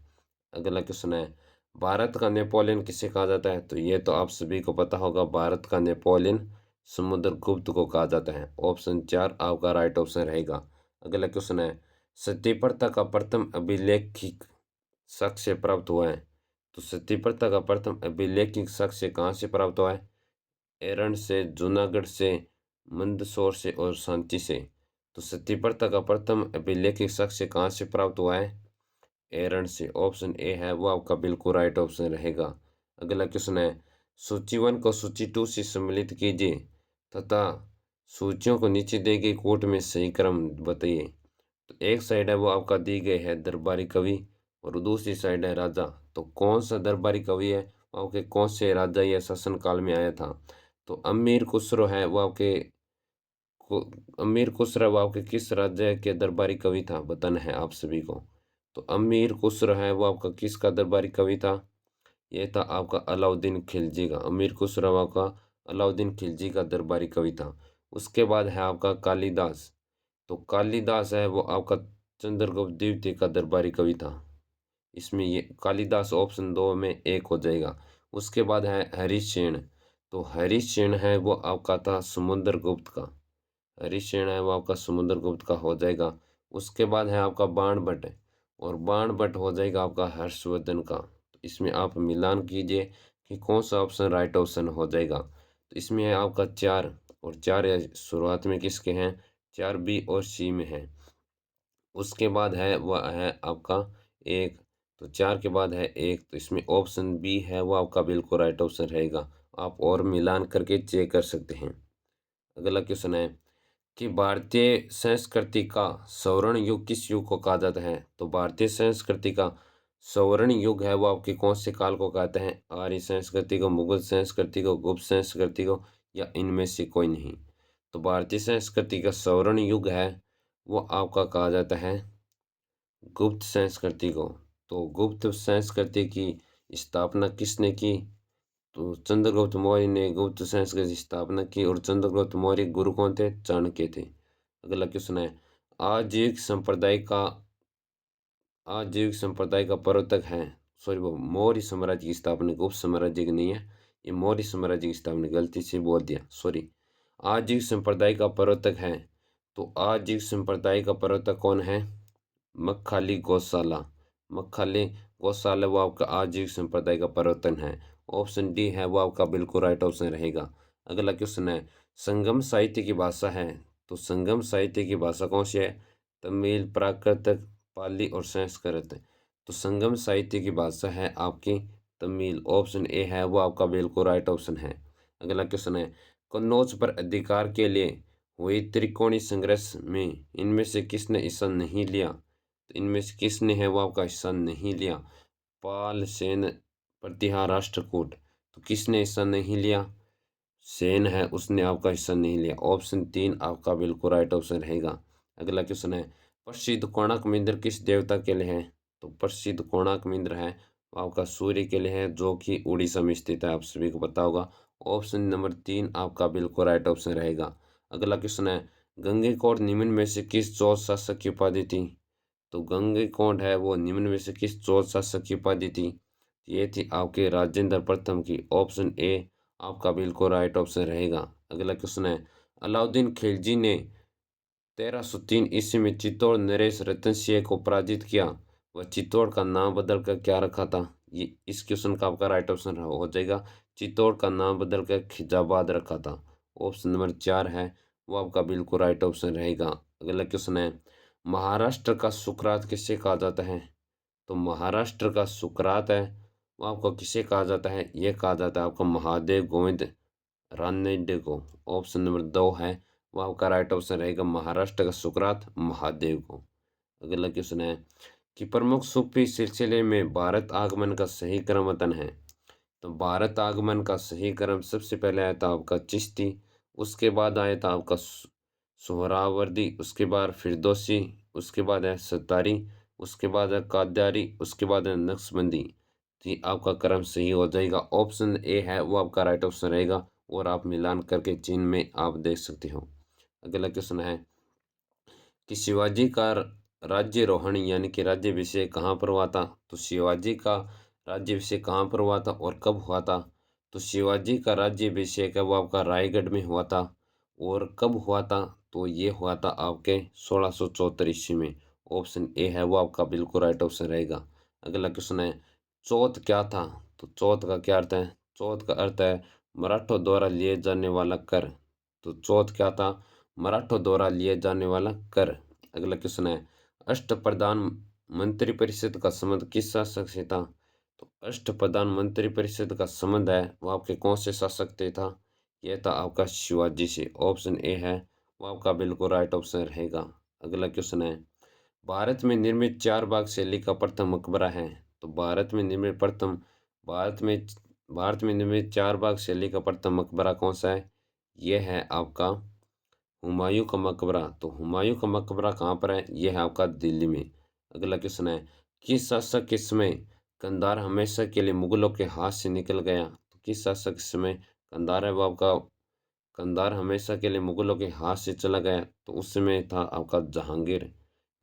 अगला क्वेश्चन है भारत का नेपोलियन किसे कहा जाता है? तो ये तो आप सभी को पता होगा, भारत का नेपोलियन समुद्रगुप्त को कहा जाता है। ऑप्शन 4 आपका राइट ऑप्शन रहेगा। अगला क्वेश्चन है सती प्रथा का प्रथम अभिलेखिक साक्ष्य प्राप्त हुआ है? तो सती प्रथा का प्रथम अभिलेखिक साक्ष्य कहाँ से प्राप्त हुआ है? एरंड से, जूनागढ़ से, मंदसौर से और सांची से। तो सती प्रथा का प्रथम अभिलेखित साक्ष्य कहाँ से प्राप्त हुआ है? एरंड से। ऑप्शन ए है वो आपका बिल्कुल राइट ऑप्शन रहेगा। अगला क्वेश्चन है सूची 1 को सूची 2 से सम्मिलित कीजिए तथा सूचियों को नीचे दी गई कोट में सही क्रम बताइए। तो एक साइड है वो आपका दी गई है दरबारी कवि और दूसरी साइड है राजा। तो कौन सा दरबारी कवि है आपके कौन से राजा या शासन काल में आया था? तो अमीर खुसरो है वो आपके को अमीर खुसरो वो आपके किस राज्य के दरबारी कवि था बताना है आप सभी को। तो अमीर खुसरो है वो आपका किसका दरबारी कवि था? ये था आपका अलाउद्दीन खिलजी का। अमीर खुसरो आपका अलाउद्दीन खिलजी का दरबारी कवि था। उसके बाद है आपका कालिदास। तो कालिदास है वो आपका चंद्रगुप्त द्वितीय का दरबारी कवि था। इसमें ये कालिदास ऑप्शन 2 में एक हो जाएगा। उसके बाद है हरिशसेन। तो हरिशसेन है वो आपका था समुद्रगुप्त का। हरिशसेन है वो आपका समुद्रगुप्त का हो जाएगा। उसके बाद है आपका बाणभट्ट और बाणभट्ट हो जाएगा आपका हर्षवर्धन का। तो इसमें आप मिलान कीजिए कि कौन सा ऑप्शन राइट ऑप्शन हो जाएगा। तो इसमें है आपका 4 और 4 शुरुआत में किसके हैं? 4 बी और सी में है। उसके बाद है वह है आपका 1। तो 4 के बाद है 1, तो इसमें ऑप्शन बी है वो आपका बिल्कुल राइट ऑप्शन रहेगा। आप और मिलान करके चेक कर सकते हैं। अगला क्वेश्चन है कि भारतीय संस्कृति का स्वर्ण युग किस युग को कहा जाता है? तो भारतीय संस्कृति का स्वर्ण युग है वो आपके कौन से काल को कहते हैं? आर्य संस्कृति को, मुगल संस्कृति को, गुप्त संस्कृति को, या इनमें से कोई नहीं? तो भारतीय संस्कृति का स्वर्ण युग है वो आपका कहा जाता है गुप्त संस्कृति को। तो गुप्त संस्कृति की स्थापना किसने की? तो चंद्रगुप्त मौर्य ने गुप्त संस्कृति की स्थापना की। और चंद्रगुप्त मौर्य गुरु कौन थे? चाणक्य थे। अगला क्वेश्चन है आजीविक संप्रदाय का प्रवर्तक है, सॉरी वो मौर्य साम्राज्य की स्थापना, गुप्त साम्राज्य की नहीं है, ये मौर्य साम्राज्य की स्थापना, गलती से बोल दिया, सॉरी। आजीविक संप्रदाय का प्रवर्तक है, तो आजीविक संप्रदाय का प्रवर्तक कौन है? मक्खाली गौशाला। मक्खाली गौशाला वो आपका आजीविक संप्रदाय का प्रवर्तन है। ऑप्शन डी है वो आपका बिल्कुल राइट ऑप्शन रहेगा। अगला क्वेश्चन है संगम साहित्य की भाषा है, तो संगम साहित्य की भाषा कौन सी है? तमिल, प्राकृत, पाली और संस्कृत। तो संगम साहित्य की भाषा है आपकी तमिल। ऑप्शन ए है वो आपका बिल्कुल राइट ऑप्शन है। अगला क्वेश्चन है कन्नौज पर अधिकार के लिए हुई त्रिकोणीय संघर्ष में इनमें से किसने हिस्सा नहीं लिया? तो इनमें से किसने है वो आपका हिस्सा नहीं लिया? पाल, सेन, प्रतिहार, राष्ट्रकूट। तो किसने हिस्सा नहीं लिया? सेन है उसने आपका हिस्सा नहीं लिया। ऑप्शन 3 आपका बिल्कुल राइट ऑप्शन रहेगा। अगला क्वेश्चन है प्रसिद्ध कोणार्क मंदिर किस देवता के लिए है? तो प्रसिद्ध कोणार्क मंदिर है वो आपका सूर्य के लिए है, जो कि उड़ीसा में स्थित है, आप सभी को पता होगा। ऑप्शन नंबर 3 आपका बिल्कुल राइट ऑप्शन रहेगा। अगला क्वेश्चन है गंगैकोंड निम्न में से किस चौथ शासक की उपाधि थी? तो गंगैकोंड है वो निम्न में से किस चौथ शासक की उपाधि थी? ये थी आपके राजेंद्र प्रथम की। ऑप्शन ए आपका बिल्कुल राइट ऑप्शन रहेगा। अगला क्वेश्चन है अलाउद्दीन खिलजी ने 1303 ईस्वी में चित्तौड़ नरेश रतन सिंह को पराजित किया, वह चित्तौड़ का नाम बदल कर क्या रखा था? ये इस क्वेश्चन का आपका राइट ऑप्शन हो जाएगा चित्तौड़ का नाम बदल कर खिजाबाद रखा था। ऑप्शन नंबर 4 है वो आपका बिल्कुल राइट ऑप्शन रहेगा। अगला क्वेश्चन है महाराष्ट्र का सुकरात किसे कहा जाता है? तो महाराष्ट्र का सुकरात है वो आपको किसे कहा जाता है? ये कहा जाता है आपका महादेव गोविंद रानडे को। ऑप्शन नंबर 2 है वो आपका राइट ऑप्शन रहेगा महाराष्ट्र का सुकरात महादेव को। अगला क्वेश्चन है कि प्रमुख सूफी सिलसिले में भारत आगमन का सही क्रम वतन है। तो भारत आगमन का सही क्रम सबसे पहले आया था आपका चिश्ती, उसके बाद आया था आपका सोहरावर्दी, उसके बाद फिरदौसी, उसके बाद है सत्तारी, उसके बाद है काद्यारी, उसके बाद है नक्शबंदी। तो ये आपका क्रम सही हो जाएगा। ऑप्शन ए है वो आपका राइट ऑप्शन रहेगा और आप मिलान करके चिन्ह में आप देख सकते हो। अगला क्वेश्चन है कि शिवाजी का राज्यारोहण यानी कि राज्याभिषेक कहाँ पर हुआ था? तो शिवाजी का राज्याभिषेक कहाँ पर हुआ था और कब हुआ था? तो शिवाजी का राज्याभिषेक है वो आपका रायगढ़ में हुआ था। और कब हुआ था? तो ये हुआ था आपके 1674 ईस्वी में। ऑप्शन ए है वो आपका बिल्कुल राइट ऑप्शन रहेगा। अगला क्वेश्चन है चौथ क्या था? तो चौथ का क्या अर्थ है? चौथ का अर्थ है मराठों द्वारा लिए जाने वाला कर। तो चौथ क्या था? मराठों द्वारा लिए जाने वाला कर। अगला क्वेश्चन है अष्टप्रधान मंत्रिपरिषद का संबंध किस शासक से था? तो अष्टप्रधान मंत्रिपरिषद का संबंध है वो आपके कौन से शासक से था? यह था आपका शिवाजी से। ऑप्शन ए है वो आपका बिल्कुल राइट ऑप्शन रहेगा। अगला क्वेश्चन है भारत में निर्मित 4 बाग शैली का प्रथम मकबरा है। तो भारत में भारत में निर्मित 4 बाग शैली का प्रथम मकबरा कौन सा है? यह है आपका हुमायूं का मकबरा। तो हुमायूं का मकबरा कहाँ पर है? यह है आपका दिल्ली में। अगला क्वेश्चन है किस शासक के समय कंधार हमेशा के लिए मुगलों के हाथ से निकल गया? तो किस शासक के समय कंधार है वो आपका कंधार हमेशा के लिए मुगलों के हाथ से चला गया? तो उस समय था आपका Jahangir.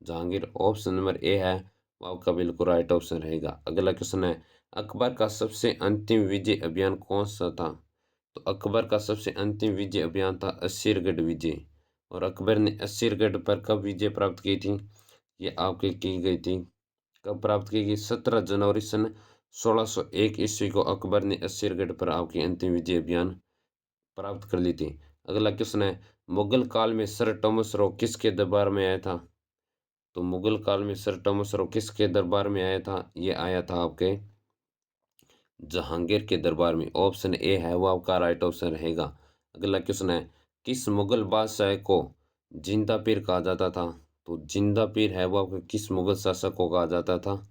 Jahangir. Option number A है वो आपका बिल्कुल राइट ऑप्शन रहेगा। अगला क्वेश्चन है अकबर का सबसे अंतिम विजय अभियान कौन सा था? तो अकबर का सबसे अंतिम विजय अभियान था अस्सीरगढ़ विजय। और अकबर ने अस्सीरगढ़ पर कब विजय प्राप्त की थी? ये आपकी की गई थी, कब प्राप्त की गई? 17 जनवरी सन 1601 ईस्वी को अकबर ने अस्सीरगढ़ पर आपकी अंतिम विजय अभियान प्राप्त कर ली थी। अगला क्वेश्चन है मुगल काल में सर टॉमस रो किसके दरबार में आया था? तो मुगल काल में सर टॉमस रो किसके दरबार में आया था? ये आया था आपके जहांगीर के दरबार में। ऑप्शन ए है वो आपका राइट ऑप्शन रहेगा। अगला क्वेश्चन है, किस मुगल बादशाह को जिंदा पीर कहा जाता था? तो जिंदा पीर है वो आपका किस मुगल शासक को कहा जाता था?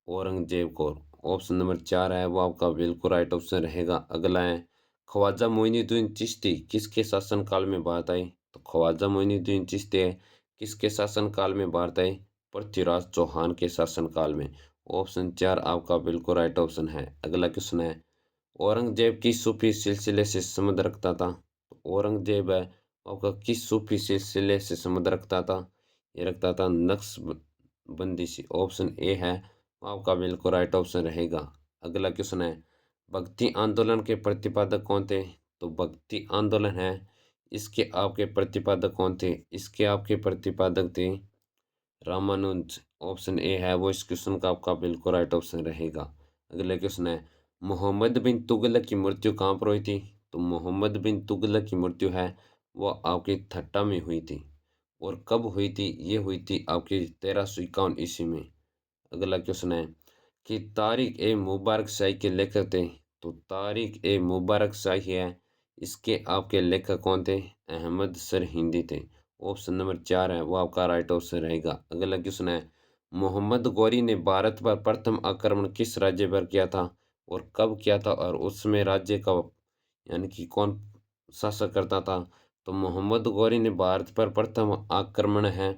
औरंगजेब को। ऑप्शन नंबर 4 है वो आपका बिल्कुल राइट ऑप्शन रहेगा। अगला है, ख्वाजा मोइनुद्दीन चिश्ती किसके शासनकाल में भारत आए? तो ख्वाजा मोइनुद्दीन चिश्ती है किसके शासनकाल में भारत आए? पृथ्वीराज चौहान के शासनकाल में। ऑप्शन 4 आपका बिल्कुल राइट ऑप्शन है। अगला क्वेश्चन है, औरंगजेब किस सूफी सिलसिले से संबंध रखता था? तो औरंगजेब है आपका किस सूफी सिलसिले से संबंध रखता था? ये रखता था नक्शबंदी से। ऑप्शन ए है आपका बिल्कुल राइट ऑप्शन रहेगा। अगला क्वेश्चन है, भक्ति आंदोलन के प्रतिपादक कौन थे? तो भक्ति आंदोलन है इसके आपके प्रतिपादक कौन थे? इसके आपके प्रतिपादक थे रामानुज। ऑप्शन ए है वो इस क्वेश्चन का आपका बिल्कुल राइट ऑप्शन रहेगा। अगला क्वेश्चन है, मोहम्मद बिन तुगलक की मृत्यु कहाँ पर हुई थी? तो मोहम्मद बिन तुगलक की मृत्यु है वो आपकी ठट्टा में हुई थी। और कब हुई थी? ये हुई थी आपकी 1351 ईस्वी में। अगला क्वेश्चन है कि तारिक ए मुबारक शाही के लेखक थे? तो तारिक ए मुबारक शाही है इसके आपके लेखक कौन थे? अहमद सर हिंदी थे। ऑप्शन नंबर 4 है वो आपका राइट ऑप्शन रहेगा। अगला क्वेश्चन है, मोहम्मद गौरी ने भारत पर प्रथम आक्रमण किस राज्य पर किया था और कब किया था और उसमें राज्य का यानी कि कौन शासक करता था? तो मोहम्मद गौरी ने भारत पर प्रथम आक्रमण है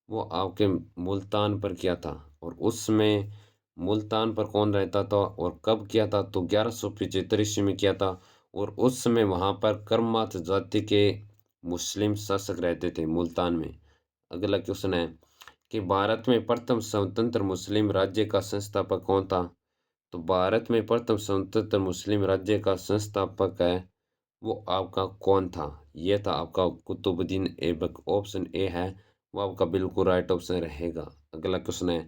वो आपके मुल्तान पर किया था। और उसमें मुल्तान पर कौन रहता था और कब किया था? तो 1175 ईस्वी में किया था। और उस समय वहाँ पर कर्मात जाति के मुस्लिम शासक रहते थे मुल्तान में। अगला क्वेश्चन है कि भारत में प्रथम स्वतंत्र मुस्लिम राज्य का संस्थापक कौन था? तो भारत में प्रथम स्वतंत्र मुस्लिम राज्य का संस्थापक है वो आपका कौन था? ये था आपका कुतुबुद्दीन ऐबक। ऑप्शन ए है वो आपका बिल्कुल राइट ऑप्शन रहेगा। अगला क्वेश्चन है,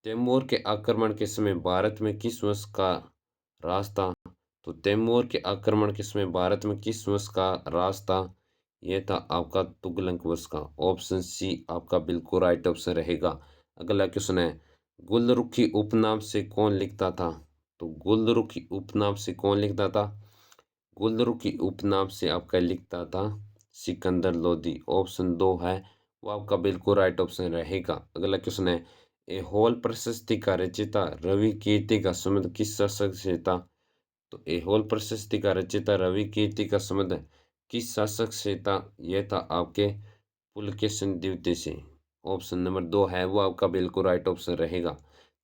तैमूर के आक्रमण के समय भारत में किस वंश का राज था? तो तैमूर के आक्रमण के समय भारत में किस वंश का राज था? ये था आपका तुगलक वंश का। ऑप्शन सी आपका बिल्कुल राइट ऑप्शन रहेगा। अगला क्वेश्चन है, गुलरुखी उपनाम से कौन लिखता था? तो गुलरुखी उपनाम से कौन लिखता था? गुलरुखी उपनाम से आपका लिखता था सिकंदर लोदी। ऑप्शन 2 है वो आपका बिल्कुल राइट ऑप्शन रहेगा। अगला क्वेश्चन है, एहोल प्रशस्ति का रचयिता रवि कीर्ति का संबंध किस शासक से था? तो एहोल प्रशस्ति का रचयिता रवि कीर्ति का संबंध किस शासक से था? यह था आपके पुलकेशिन द्वितीय से। ऑप्शन नंबर 2 है वो आपका बिल्कुल राइट ऑप्शन रहेगा।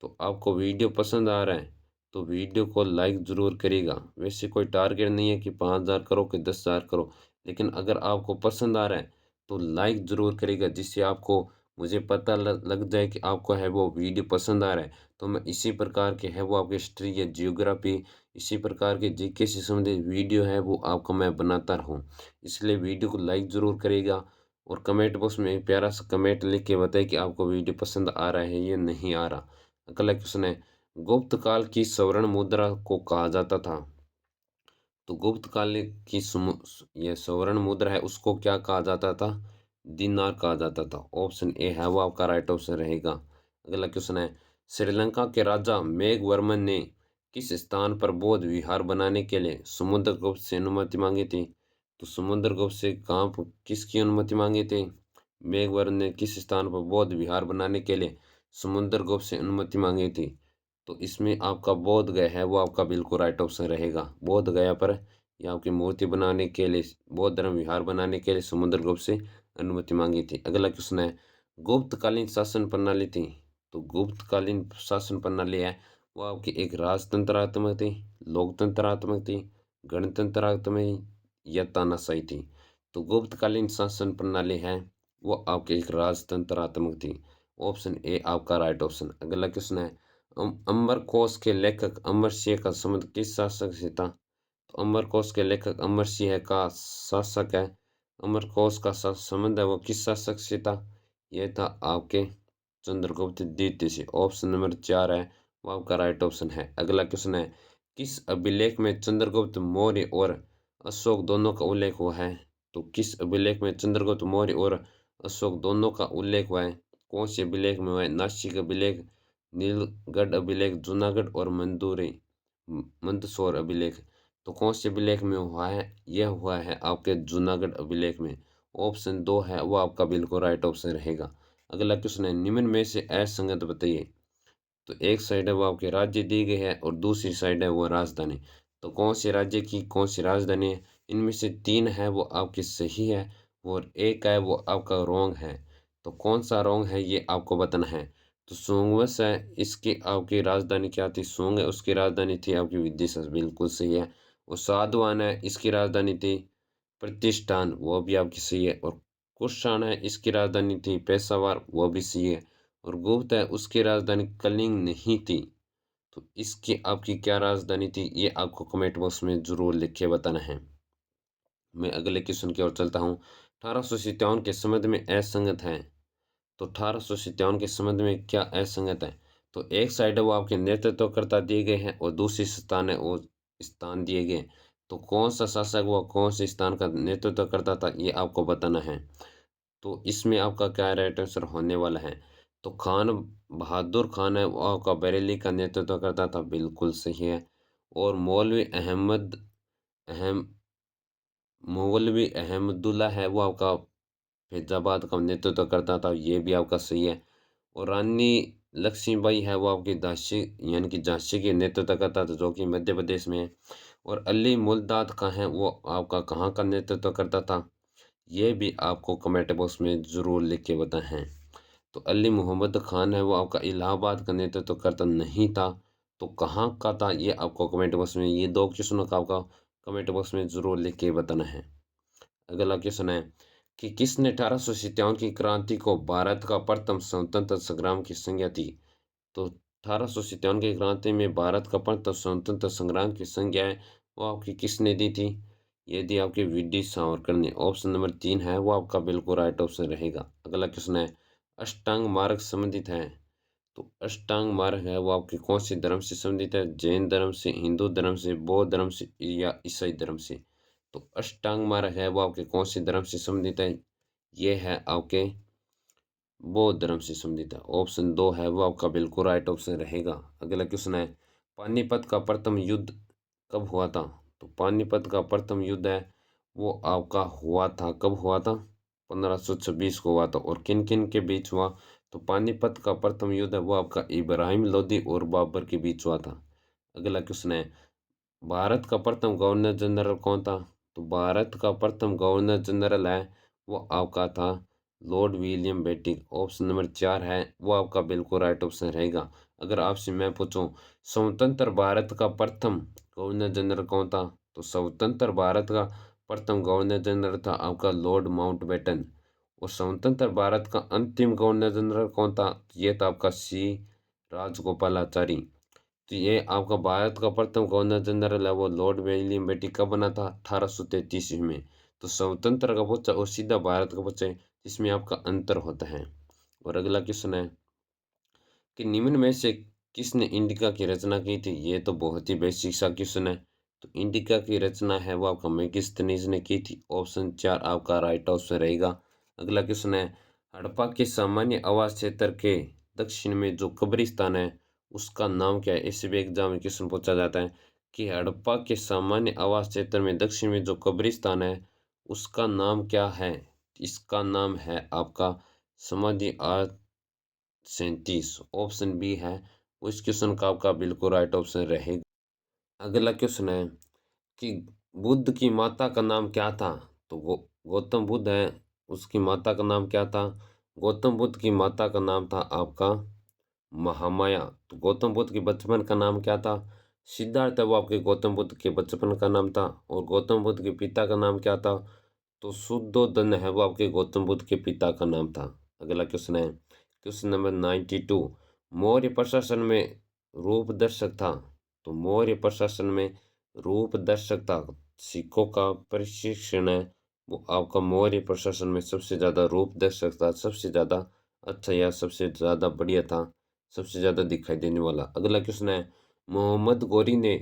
तो आपको वीडियो पसंद आ रहा है तो वीडियो को लाइक ज़रूर करिएगा। वैसे कोई टारगेट नहीं है कि 5000 करो कि 10,000 करो, लेकिन अगर आपको पसंद आ रहा है तो लाइक ज़रूर करिएगा, जिससे आपको मुझे पता लग जाए कि आपको है वो वीडियो पसंद आ रहा है। तो मैं इसी प्रकार के है वो आपके हिस्ट्री या जियोग्राफी, इसी प्रकार के जीके से संबंधित वीडियो है वो आपको मैं बनाता रहूँ। इसलिए वीडियो को लाइक ज़रूर करिएगा और कमेंट बॉक्स में एक प्यारा सा कमेंट लिख के बताएं कि आपको वीडियो पसंद आ रहा है या नहीं आ रहा। अगला क्वेश्चन है, गुप्त काल की स्वर्ण मुद्रा को कहा जाता था? तो गुप्त काल की यह स्वर्ण मुद्रा है उसको क्या कहा जाता था? दिनार कहा जाता था। ऑप्शन ए है वो आपका राइट ऑप्शन रहेगा। अगला क्वेश्चन है, श्रीलंका के राजा मेघवर्मन ने किस स्थान पर बौद्ध विहार बनाने के लिए समुद्रगुप्त से अनुमति मांगी थी? तो समुद्रगुप्त से कहाँ किसकी अनुमति मांगी थी? मेघवर्मन ने किस स्थान पर बौद्ध विहार बनाने के लिए समुद्रगुप्त से अनुमति मांगी थी? तो इसमें आपका बोध गया है वो आपका बिल्कुल राइट ऑप्शन रहेगा। बोध गया पर यहाँ आपकी मूर्ति बनाने के लिए, बौद्ध धर्म विहार बनाने के लिए समुद्रगुप्त से अनुमति मांगी थी। अगला क्वेश्चन है, गुप्तकालीन शासन प्रणाली थी? तो गुप्तकालीन शासन प्रणाली है वो आपकी एक राजतंत्रात्मक थी, लोकतंत्रात्मक थी, गणतंत्रात्मक या तानाशाही थी? तो गुप्तकालीन शासन प्रणाली है वो आपकी एक राजतंत्रात्मक थी। ऑप्शन ए आपका राइट ऑप्शन। अगला क्वेश्चन है, अमरकोश के लेखक अमर सिंह का संबंध किस शासक से था? तो अमरकोश के लेखक अमर सिंह का शासक है, अमरकोश का संबंध है वो किस शासक से था? यह था आपके चंद्रगुप्त द्वितीय से। ऑप्शन नंबर 4 है वो आपका राइट ऑप्शन है। अगला क्वेश्चन है, किस अभिलेख में चंद्रगुप्त मौर्य और अशोक दोनों का उल्लेख हुआ है? तो किस अभिलेख में चंद्रगुप्त मौर्य और अशोक दोनों का उल्लेख हुआ है? कौन से अभिलेख में हुआ है? नासिक अभिलेख, नीलगढ़ अभिलेख, जूनागढ़ और मंदुरई मंदसौर अभिलेख। तो कौन से अभिलेख में हुआ है? यह हुआ है आपके जूनागढ़ अभिलेख में। ऑप्शन 2 है वो आपका बिल्कुल राइट ऑप्शन रहेगा। अगला क्वेश्चन है, निम्न में से असंगत बताइए। तो एक साइड है वो आपके राज्य दी गई है और दूसरी साइड है वो राजधानी। तो कौन से राज्य की कौन सी राजधानी है? इनमें से 3 है वो आपकी सही है और एक है वो आपका रॉन्ग है। तो कौन सा रॉन्ग है ये आपको बताना है। तो सोंगवस है, इसकी आपकी राजधानी क्या थी? सोंग है, उसकी राजधानी थी आपकी विदिशा, बिल्कुल सही है। और साधवान है, इसकी राजधानी थी प्रतिष्ठान, वो भी आपकी सही है। और कुषाण है, इसकी राजधानी थी पेशावर, वो भी सही है। और गुप्त है, उसकी राजधानी कलिंग नहीं थी। तो इसकी आपकी क्या राजधानी थी ये आपको कमेंट बॉक्स में जरूर लिख के बताना है। मैं अगले क्वेश्चन की ओर चलता हूँ। 1857 के संबंध में असंगत है। तो 1857 के संबंध में क्या असंगत है? तो एक साइड है वो आपके नेतृत्वकर्ता दिए गए हैं और दूसरी स्थान है वो स्थान दिए गए। तो कौन सा शासक व कौन से स्थान का नेतृत्व करता था ये आपको बताना है। तो इसमें आपका क्या राइट आंसर होने वाला है। तो खान बहादुर खान है वो आपका बरेली का नेतृत्व करता था, बिल्कुल सही है। और अहम मौलवी अहमदुल्ला है वो आपका फैजाबाद का नेतृत्व करता था, ये भी आपका सही है। और रानी लक्ष्मीबाई है वो आपकी झांसी यानी कि झांसी के नेतृत्व करता था, जो कि मध्य प्रदेश में है। और अली मुल्ताद खां है वो आपका कहाँ का नेतृत्व करता था, ये भी आपको कमेंट बॉक्स में ज़रूर लिख के बताएं। तो अली मोहम्मद खान है वो आपका इलाहाबाद का नेतृत्व करता नहीं था। तो कहाँ का था ये आपको कमेंट बॉक्स में, ये 2 क्वेश्चनों का आपका कमेंट बॉक्स में ज़रूर लिख के बताना है। अगला क्वेश्चन है कि किसने 1857 की क्रांति को भारत का प्रथम स्वतंत्रता संग्राम की संज्ञा दी। तो 1857 की क्रांति में भारत का प्रथम स्वतंत्रता संग्राम की संज्ञा है वो आपकी किसने दी थी? ये दी आपके वी.डी. सावरकर ने। ऑप्शन नंबर 3 है वो आपका बिल्कुल राइट ऑप्शन रहेगा। अगला क्वेश्चन है, अष्टांग मार्ग संबंधित है। तो अष्टांग मार्ग है वो आपके कौन से धर्म से संबंधित है? जैन धर्म से, हिंदू धर्म से, बौद्ध धर्म से या ईसाई धर्म से? तो अष्टांग मार्ग है वो आपके कौन से धर्म से संबंधित है? ये है आपके बौद्ध धर्म से संबंधित है। ऑप्शन 2 है वो आपका बिल्कुल राइट ऑप्शन रहेगा। अगला क्वेश्चन है, पानीपत का प्रथम युद्ध कब हुआ था? तो पानीपत का प्रथम युद्ध है वो आपका हुआ था, कब हुआ था? 1526 को हुआ था। और किन किन के बीच हुआ? तो पानीपत का प्रथम युद्ध है वो आपका इब्राहिम लोदी और बाबर के बीच हुआ था। अगला क्वेश्चन है, भारत का प्रथम गवर्नर जनरल कौन था? तो भारत का प्रथम गवर्नर जनरल है वो आपका था Lord William Bentinck. Option number 4 है वो आपका बिल्कुल राइट ऑप्शन रहेगा। अगर आपसे मैं पूछूं स्वतंत्र भारत का प्रथम गवर्नर जनरल कौन था? तो स्वतंत्र भारत का प्रथम गवर्नर जनरल था आपका लॉर्ड माउंटबेटन। और स्वतंत्र भारत का अंतिम गवर्नर जनरल कौन था? ये था आपका सी राजगोपालाचारी। तो ये आपका भारत का प्रथम गवर्नर जनरल है वो लॉर्ड विलियम बेंटिक कब बना था? 1833 में। तो स्वतंत्र का पूछा और सीधा भारत का पूछा, इसमें आपका अंतर होता है। और अगला क्वेश्चन है कि निम्न में से किसने इंडिका की रचना की थी? ये तो बहुत ही बेसिक सा क्वेश्चन है। तो इंडिका की रचना है वो आपका मेगास्थनीज ने की थी। ऑप्शन 4 आपका राइट ऑप्शन रहेगा। अगला क्वेश्चन है, हड़प्पा के सामान्य आवास क्षेत्र के दक्षिण में जो कब्रिस्तान है उसका नाम क्या है? इसे भी एग्जाम में क्वेश्चन पूछा जाता है कि हड़प्पा के सामान्य आवास क्षेत्र में दक्षिण में जो कब्रिस्तान है उसका नाम क्या है? इसका नाम है आपका समाधि 37। ऑप्शन बी है वो इस क्वेश्चन का आपका बिल्कुल राइट ऑप्शन रहेगा। अगला क्वेश्चन है कि बुद्ध की माता का नाम क्या था? तो गौतम बुद्ध है, उसकी माता का नाम क्या था? गौतम बुद्ध की माता का नाम था आपका महामाया। तो गौतम बुद्ध के बचपन का नाम क्या था? सिद्धार्थ है वो आपके गौतम बुद्ध के बचपन का नाम था। और गौतम बुद्ध के पिता का नाम क्या था? तो शुद्धोधन है वो आपके गौतम बुद्ध के पिता का नाम था। अगला क्वेश्चन है क्वेश्चन नंबर 92, मौर्य प्रशासन में रूप दर्शक था। तो मौर्य प्रशासन में रूप दर्शक था, सिखों का प्रशिक्षण है वो आपका मौर्य प्रशासन में सबसे ज़्यादा रूप दर्शक था, सबसे ज़्यादा अच्छा या सबसे ज़्यादा बढ़िया था, सबसे ज़्यादा दिखाई देने वाला। अगला क्वेश्चन है, मोहम्मद गौरी ने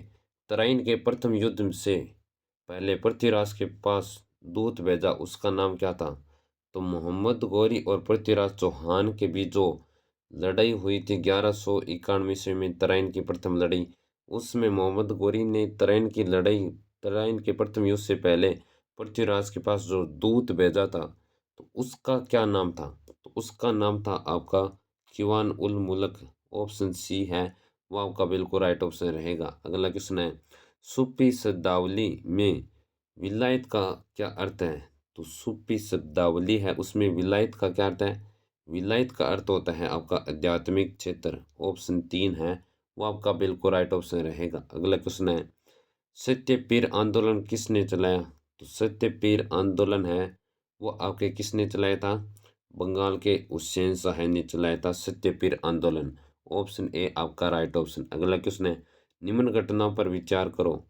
तराइन के प्रथम युद्ध से पहले पृथ्वीराज के पास दूत भेजा, उसका नाम क्या था? तो मोहम्मद गौरी और पृथ्वीराज चौहान के बीच जो लड़ाई हुई थी 1191 ईस्वी में, तराइन की प्रथम लड़ाई, उसमें मोहम्मद गौरी ने तराइन के प्रथम युद्ध से पहले पृथ्वीराज के पास जो दूत भेजा था, तो उसका क्या नाम था? तो उसका नाम था आपका खिवान उल मुल्क। ऑप्शन सी है वो आपका बिल्कुल राइट ऑप्शन रहेगा। अगला क्वेश्चन है, सूफी शब्दावली में विलायत का क्या अर्थ है? तो सूफी शब्दावली है, उसमें विलायत का क्या अर्थ है? विलायत का अर्थ होता है आपका आध्यात्मिक क्षेत्र। ऑप्शन 3 है वो आपका बिल्कुल राइट ऑप्शन रहेगा। अगला क्वेश्चन है, सत्यपीर आंदोलन किसने चलाया? तो सत्यपीर आंदोलन है वो आपके किसने चलाया था? बंगाल के हुसैन शाह ने चलाया था सत्यपीर आंदोलन। ऑप्शन ए आपका राइट ऑप्शन। अगला क्वेश्चन है, निम्न घटनाओं पर विचार करो।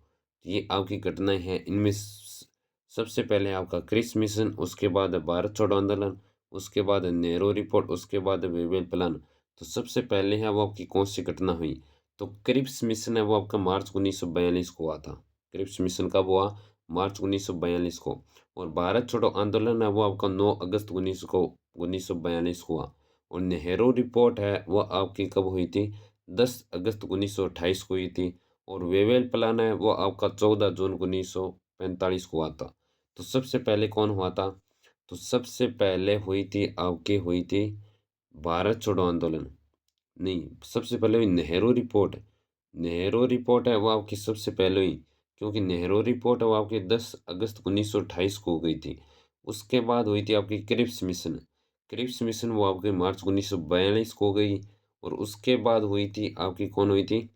ये आपकी घटनाएं हैं, इनमें सबसे पहले आपका क्रिस मिशन, उसके बाद भारत छोड़ो आंदोलन, उसके बाद नेहरू रिपोर्ट, उसके बाद वेवेल प्लान। तो सबसे पहले है वो आपकी कौन सी घटना हुई? तो क्रिप्स मिशन है वो आपका मार्च 1942 को हुआ था। क्रिप्स मिशन कब हुआ? मार्च 1942 को। और भारत छोड़ो आंदोलन है वो आपका 9 अगस्त 1942 को हुआ। और नेहरू रिपोर्ट है वो आपकी कब हुई थी? 10 अगस्त 1928 को हुई थी। और वेवेल प्लान है वो आपका 14 जून 1945 को हुआ था। तो सबसे पहले कौन हुआ था? तो सबसे पहले हुई थी भारत छोड़ो आंदोलन। नहीं, सबसे पहले हुई नेहरू रिपोर्ट। नेहरू रिपोर्ट है वो आपकी सबसे पहले हुई, क्योंकि नेहरू रिपोर्ट है वो आपकी 10 अगस्त 1928 को हो गई थी। उसके बाद हुई थी आपकी क्रिप्स मिशन। क्रिप्स मिशन वो आपकी मार्च 1942 को हो गई। और उसके बाद हुई थी आपकी कौन हुई थी?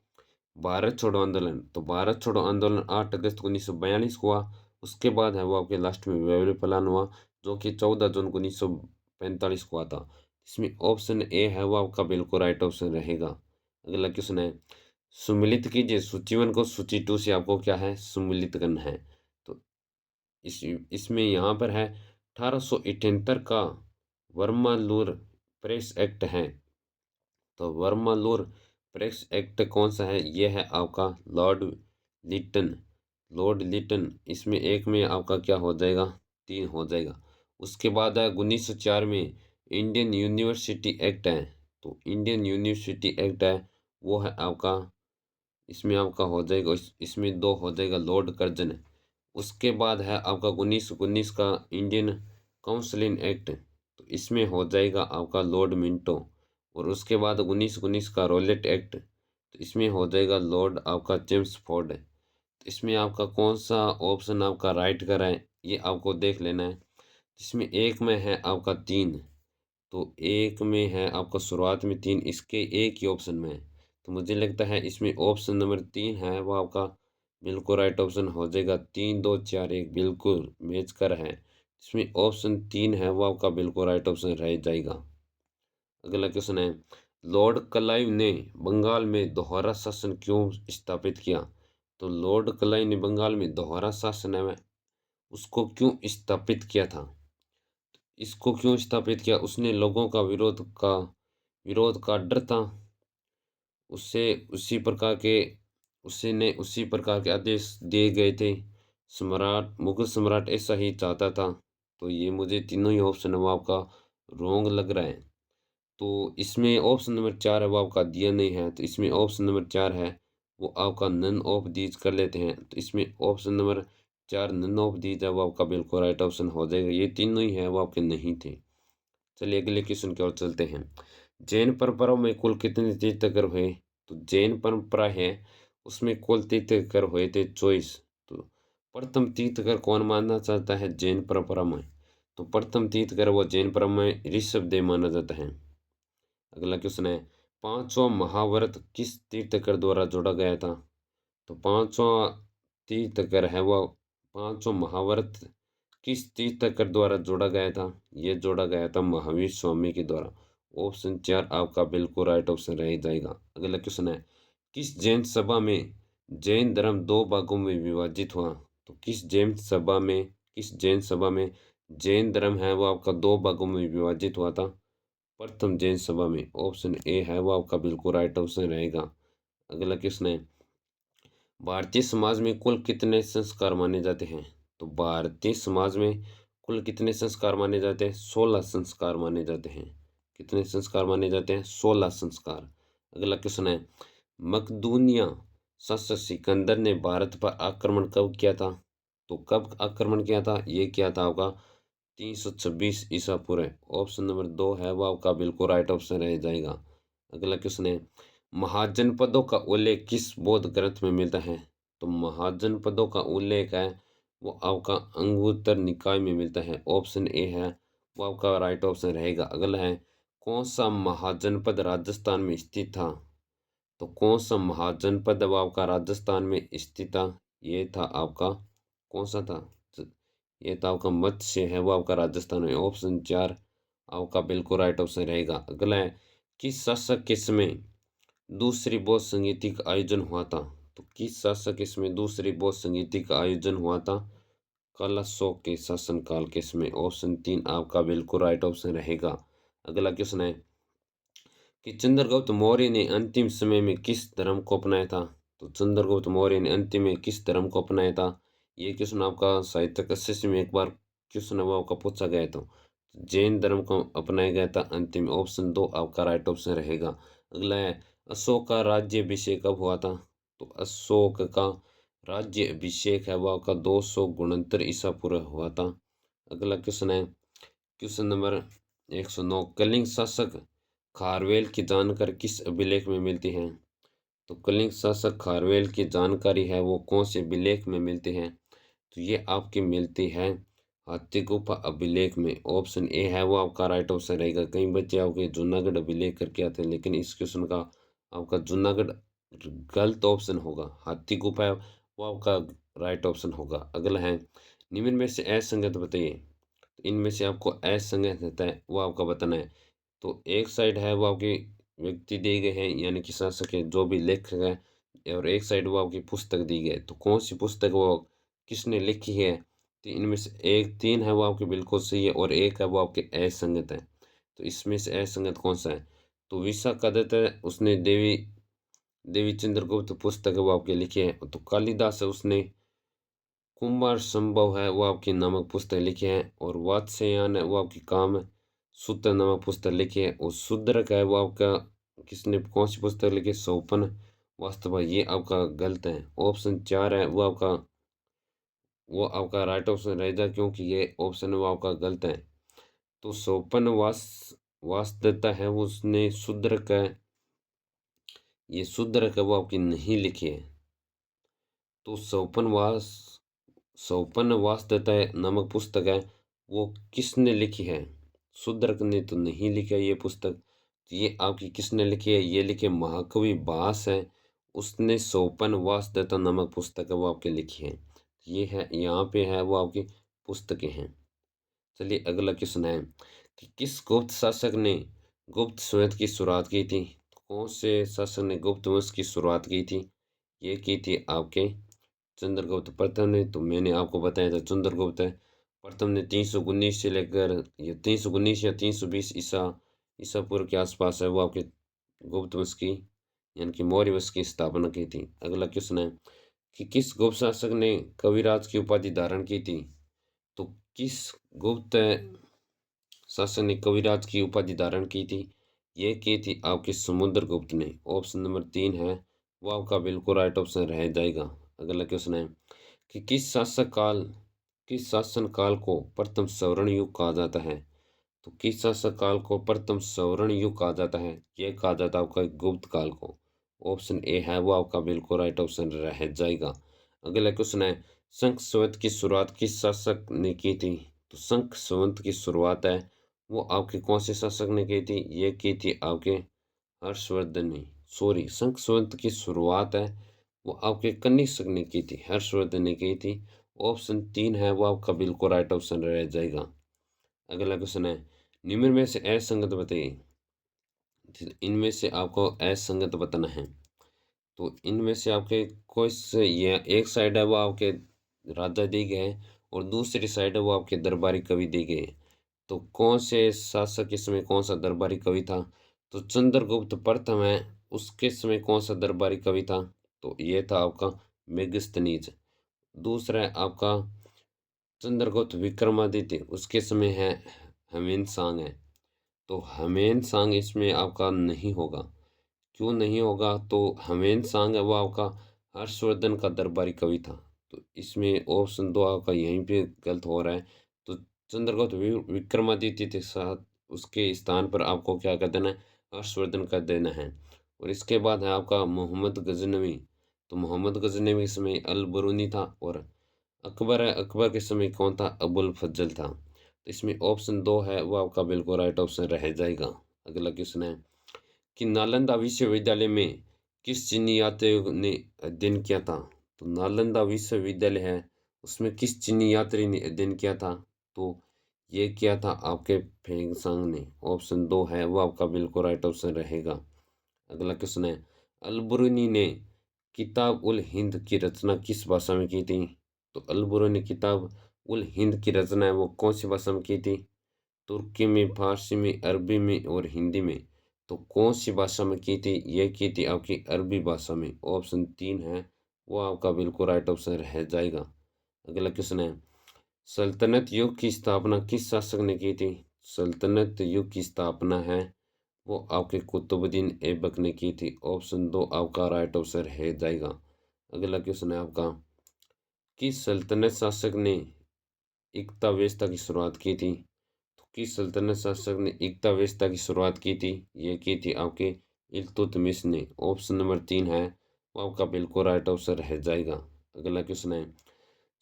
भारत छोड़ो आंदोलन। तो भारत छोड़ो आंदोलन 8 अगस्त 1942 को हुआ। उसके बाद है वो आपके लास्ट में वेवल प्लान हुआ, जो कि 14 जून 1945 को हुआ था। इसमें ऑप्शन ए है वो आपका बिल्कुल राइट ऑप्शन रहेगा। अगला क्वेश्चन है, सुमिलित कीजिए सूची 1 को सूची 2 से आपको क्या है? सुमिलित करना है। तो इसमें यहाँ पर है 1878 का वर्मा लूर प्रेस एक्ट है। तो वर्मा लूर प्रेस एक्ट कौन सा है? ये है आपका लॉर्ड लिटन। लॉर्ड लिटन, इसमें एक में आपका क्या हो जाएगा? 3 हो जाएगा। उसके बाद है 1904 में इंडियन यूनिवर्सिटी एक्ट है। तो इंडियन यूनिवर्सिटी एक्ट है वो है आपका, इसमें आपका हो जाएगा, इसमें 2 हो जाएगा लॉर्ड कर्जन। उसके बाद है आपका 1919 का इंडियन काउंसिलिंग एक्ट। तो इसमें हो जाएगा आपका लॉर्ड मिंटो। और उसके बाद 1919 का रॉलेट एक्ट। तो इसमें हो जाएगा लॉर्ड आपका जेम्स फोर्ड। तो इसमें आपका कौन सा ऑप्शन आपका राइट का है, ये आपको देख लेना है। इसमें एक में है आपका 3। तो एक में है आपका शुरुआत में 3, इसके एक ही ऑप्शन में है। तो मुझे लगता है इसमें ऑप्शन नंबर 3 है वो आपका बिल्कुल राइट ऑप्शन हो जाएगा। 3 2 4 1 बिल्कुल मैच कर है। इसमें ऑप्शन 3 है वो आपका बिल्कुल राइट ऑप्शन रह जाएगा। अगला क्वेश्चन है, लॉर्ड क्लाइव ने बंगाल में दोहरा शासन क्यों स्थापित किया? तो लॉर्ड क्लाइव ने बंगाल में दोहरा शासन है उसको क्यों स्थापित किया था? इसको क्यों स्थापित किया? उसने लोगों का विरोध का डर था। उससे उसी प्रकार के आदेश दिए गए थे। मुगल सम्राट ऐसा ही चाहता था। तो ये मुझे तीनों ही ऑप्शन है वो आपका रॉन्ग लग रहा है। तो इसमें ऑप्शन नंबर 4 है वो आपका दिया नहीं है। तो इसमें ऑप्शन नंबर 4 है वो आपका नन ऑफ दीज कर लेते हैं। तो इसमें option number 4 none of these है वो आपका बिल्कुल राइट ऑप्शन हो जाएगा। ये तीनों ही है वो आपके नहीं थे। चलिए अगले क्वेश्चन की ओर चलते हैं। जैन परंपराओं में कुल कितने तीर्थंकर हुए? तो जैन परंपरा है उसमें कुल तीर्थंकर हुए थे 24। तो प्रथम तीर्थंकर कौन माना जाता है जैन परंपरा में? तो प्रथम तीर्थंकर वो जैन परंपरा में ऋषभदेव माना जाता है। अगला क्वेश्चन है, पांचवा महाव्रत किस तीर्थंकर द्वारा जोड़ा गया था? तो पांचवा तीर्थंकर है वो पांचवा महाव्रत किस तीर्थंकर द्वारा जोड़ा गया था? ये जोड़ा गया था महावीर स्वामी के द्वारा। ऑप्शन 4 आपका बिल्कुल राइट ऑप्शन रह जाएगा। अगला क्वेश्चन है, किस जैन सभा में जैन धर्म 2 भागों में विभाजित हुआ? तो किस जैन सभा में जैन धर्म है वो आपका 2 भागों में विभाजित हुआ था? प्रथम जैन सभा में। ऑप्शन ए है वो आपका बिल्कुल राइट ऑप्शन रहेगा। अगला क्वेश्चन है, भारतीय समाज में कुल कितने संस्कार माने जाते हैं? तो भारतीय समाज में कुल कितने संस्कार माने जाते हैं? 16 संस्कार माने जाते हैं। कितने संस्कार माने जाते हैं? 16 संस्कार। अगला क्वेश्चन है, मकदूनिया शासक सिकंदर ने भारत पर आक्रमण कब किया था? तो कब आक्रमण किया था? ये किया था आपका 326 ईसा पूर्व। ऑप्शन नंबर 2 है वो आपका बिल्कुल राइट ऑप्शन रह जाएगा। अगला क्वेश्चन है, महाजनपदों का उल्लेख किस बौद्ध ग्रंथ में मिलता है? तो महाजनपदों का उल्लेख है वो आपका अंगुत्तर निकाय में मिलता है। ऑप्शन ए है वो आपका राइट ऑप्शन रहेगा। अगला है, कौन सा महाजनपद राजस्थान में स्थित था? तो कौन सा महाजनपद अब आपका राजस्थान में स्थित था? ये था आपका कौन सा था? तो ये था आपका मत्स्य है वो आपका राजस्थान में। ऑप्शन 4 आपका बिल्कुल राइट ऑप्शन रहेगा। अगला है, किस शासक के समय दूसरी बौद्ध संगीति का आयोजन हुआ था? तो किस शासक के समय दूसरी बौद्ध संगीति का आयोजन हुआ था? कलाशोक के शासनकाल के समय। ऑप्शन 3 आपका बिल्कुल राइट ऑप्शन रहेगा। अगला क्वेश्चन है कि चंद्रगुप्त मौर्य ने अंतिम समय में किस धर्म को अपनाया था? तो चंद्रगुप्त मौर्य ने अंतिम में किस धर्म को अपनाया था? ये क्वेश्चन आपका साहित्य कशिश में एक बार क्वेश्चन वो आपका पूछा गया था। जैन धर्म को अपनाया गया था अंतिम। ऑप्शन 2 आपका राइट ऑप्शन रहेगा। अगला है, अशोक का राज्य अभिषेक कब हुआ था? तो अशोक का राज्य अभिषेक है वो आपका 269 ईसा पूर्व हुआ था। अगला क्वेश्चन है क्वेश्चन नंबर 109, कलिंग शासक खारवेल की जानकारी किस अभिलेख में मिलती है? तो कलिंग शासक खारवेल की जानकारी है वो कौन से अभिलेख में मिलती है? तो ये आपकी मिलती है हाथी गुफा अभिलेख में। ऑप्शन ए है वो आपका राइट ऑप्शन रहेगा। कई बच्चे आपके जूनागढ़ अभिलेख करके आते हैं, लेकिन इस क्वेश्चन का आपका जूनागढ़ गलत ऑप्शन होगा। हाथी गुफा है वो आपका राइट ऑप्शन होगा। अगला है, निम्न में से असंगत बताइए। तो इनमें से आपको असंगत होता है वो आपका बताना है। तो एक साइड है वो आपके व्यक्ति दिए गए हैं, यानी कि शासक है जो भी लेखक है, और एक साइड वो आपकी पुस्तक दी गई है। तो कौन सी पुस्तक वो किसने लिखी है? तो इनमें से एक 3 है वो आपकी बिल्कुल सही है और एक है वो आपके असंगत है। तो इसमें से असंगत कौन सा है? तो विशाखादत्त है, उसने देवी देवी चंद्रगुप्त पुस्तक है वो आपके लिखी है। तो कालिदास है, उसने कुमार संभव है वो आपकी नामक पुस्तक लिखी है। और वात्स्यायन है वो आपकी काम सूत्र नामक पुस्तक लिखी है। और शूद्रक है वो आपका किसने कौन सी पुस्तक लिखी? सोपन वास्तव ये आपका गलत है। ऑप्शन 4 है वो आपका राइट ऑप्शन रहेगा, क्योंकि ये ऑप्शन वो आपका गलत है। तो सोपन वास्तवता है वो उसने शूद्रक है, ये शूद्रक है वो आपकी नहीं लिखी है। तो सोपन वास्तवता नामक पुस्तक है वो किसने लिखी है? शूद्रक ने तो नहीं लिखा ये पुस्तक। तो ये आपकी किसने लिखी है? ये लिखे महाकवि भास है, उसने सोपन वास्तवता नामक पुस्तक है वो आपके लिखी है। ये है यहाँ पे है वो आपकी पुस्तकें हैं। चलिए अगला क्वेश्चन है कि किस गुप्त शासक ने गुप्त स्वयं की शुरुआत की थी? कौन से शासक ने गुप्त वंश की शुरुआत की थी? ये की थी आपके चंद्रगुप्त प्रथम ने। तो मैंने आपको बताया था चंद्रगुप्त प्रथम ने 319 से लेकर ये 319 या 320 ईसा पूर्व के आसपास है वो आपके गुप्त वंश की यानी कि मौर्य वंश की स्थापना की थी। अगला क्वेश्चन है कि किस गुप्त शासक ने कविराज की उपाधि धारण की थी? तो किस गुप्त शासक ने कविराज की उपाधि धारण की थी? ये की थी आपके समुद्रगुप्त ने। ऑप्शन नंबर 3 है वो आपका बिल्कुल राइट ऑप्शन रह जाएगा। अगला क्वेश्चन है कि किस शासन काल को प्रथम स्वर्ण युग कहा जाता है? तो किस शासक काल को प्रथम स्वर्ण युग कहा जाता है? ये कहा जाता है आपका गुप्त काल को। ऑप्शन ए है वो आपका बिल्कुल राइट ऑप्शन रह जाएगा। अगला क्वेश्चन है, शंख स्वत की शुरुआत किस शासक ने की थी? तो शंख स्वत की शुरुआत है वो आपके कौन से शासक ने की थी? ये की थी आपके हर्षवर्धन ने। सॉरी, शंख स्वत की शुरुआत है वो आपके कनिष्क ने की थी, हर्षवर्धन ने की थी। ऑप्शन 3 है वो आपका बिल्कुल राइट ऑप्शन रह जाएगा। अगला क्वेश्चन है, निम्न में से असंगत बताइए। इनमें से आपको असंगत बताना है। तो इनमें से आपके कोई से ये एक साइड है वो आपके राजा दी गए हैं और दूसरी साइड है वो आपके दरबारी कवि दी गए हैं। तो कौन से शासक के समय कौन सा दरबारी कवि था? तो चंद्रगुप्त प्रथम है, उसके समय कौन सा दरबारी कवि था? तो ये था आपका मेगस्थनीज। दूसरा है आपका चंद्रगुप्त विक्रमादित्य, उसके समय है हमेन सांग है। तो हमेन सांग इसमें आपका नहीं होगा। क्यों नहीं होगा? तो हमेन सांग है वो आपका हर्षवर्धन का दरबारी कवि था। तो इसमें ऑप्शन 2 आपका यहीं पे गलत हो रहा है। तो चंद्रगुप्त विक्रमादित्य के साथ उसके स्थान पर आपको क्या कर देना है, हर्षवर्धन कर देना है। और इसके बाद है आपका मोहम्मद गजनवी। तो मोहम्मद गजनवी के समय अल बरूनी था, और अकबर है, अकबर के समय कौन था, अबुल फजल था। तो इसमें ऑप्शन 2 है वो आपका बिल्कुल राइट ऑप्शन रह जाएगा। अगला क्वेश्चन है कि नालंदा विश्वविद्यालय में किस चीनी यात्री ने अध्ययन किया था। तो नालंदा विश्वविद्यालय है, उसमें किस चीनी यात्री ने अध्ययन किया था। तो ये किया था आपके फेंगसांग ने। ऑप्शन 2 है वो आपका बिल्कुल राइट ऑप्शन रहेगा। अगला क्वेश्चन है अल बुरुनी ने किताब उल हिंद की रचना किस भाषा में की थी। तो अल बुरुनी किताब उल हिंद की रचना है वो कौन सी भाषा में की थी, तुर्की में, फारसी में, अरबी में और हिंदी में। तो कौन सी भाषा में की थी, ये की थी आपकी अरबी भाषा में। ऑप्शन 3 है वो आपका बिल्कुल राइट ऑप्शन रह जाएगा। अगला क्वेश्चन है सल्तनत युग की स्थापना किस शासक ने की थी। सल्तनत युग की स्थापना है वो आपके कुतुबुद्दीन ऐबक ने की थी। ऑप्शन 2 आपका राइट ऑप्शन रह जाएगा। अगला क्वेश्चन है आपका किस सल्तनत शासक ने एकता व्यवस्था की शुरुआत की थी। तो किस सल्तनत शासक ने एकता व्यवस्था की शुरुआत की थी, ये की थी आपके इल्तुतमिश ने। ऑप्शन नंबर 3 है वो आपका बिल्कुल राइट ऑप्शन रह जाएगा। अगला क्वेश्चन है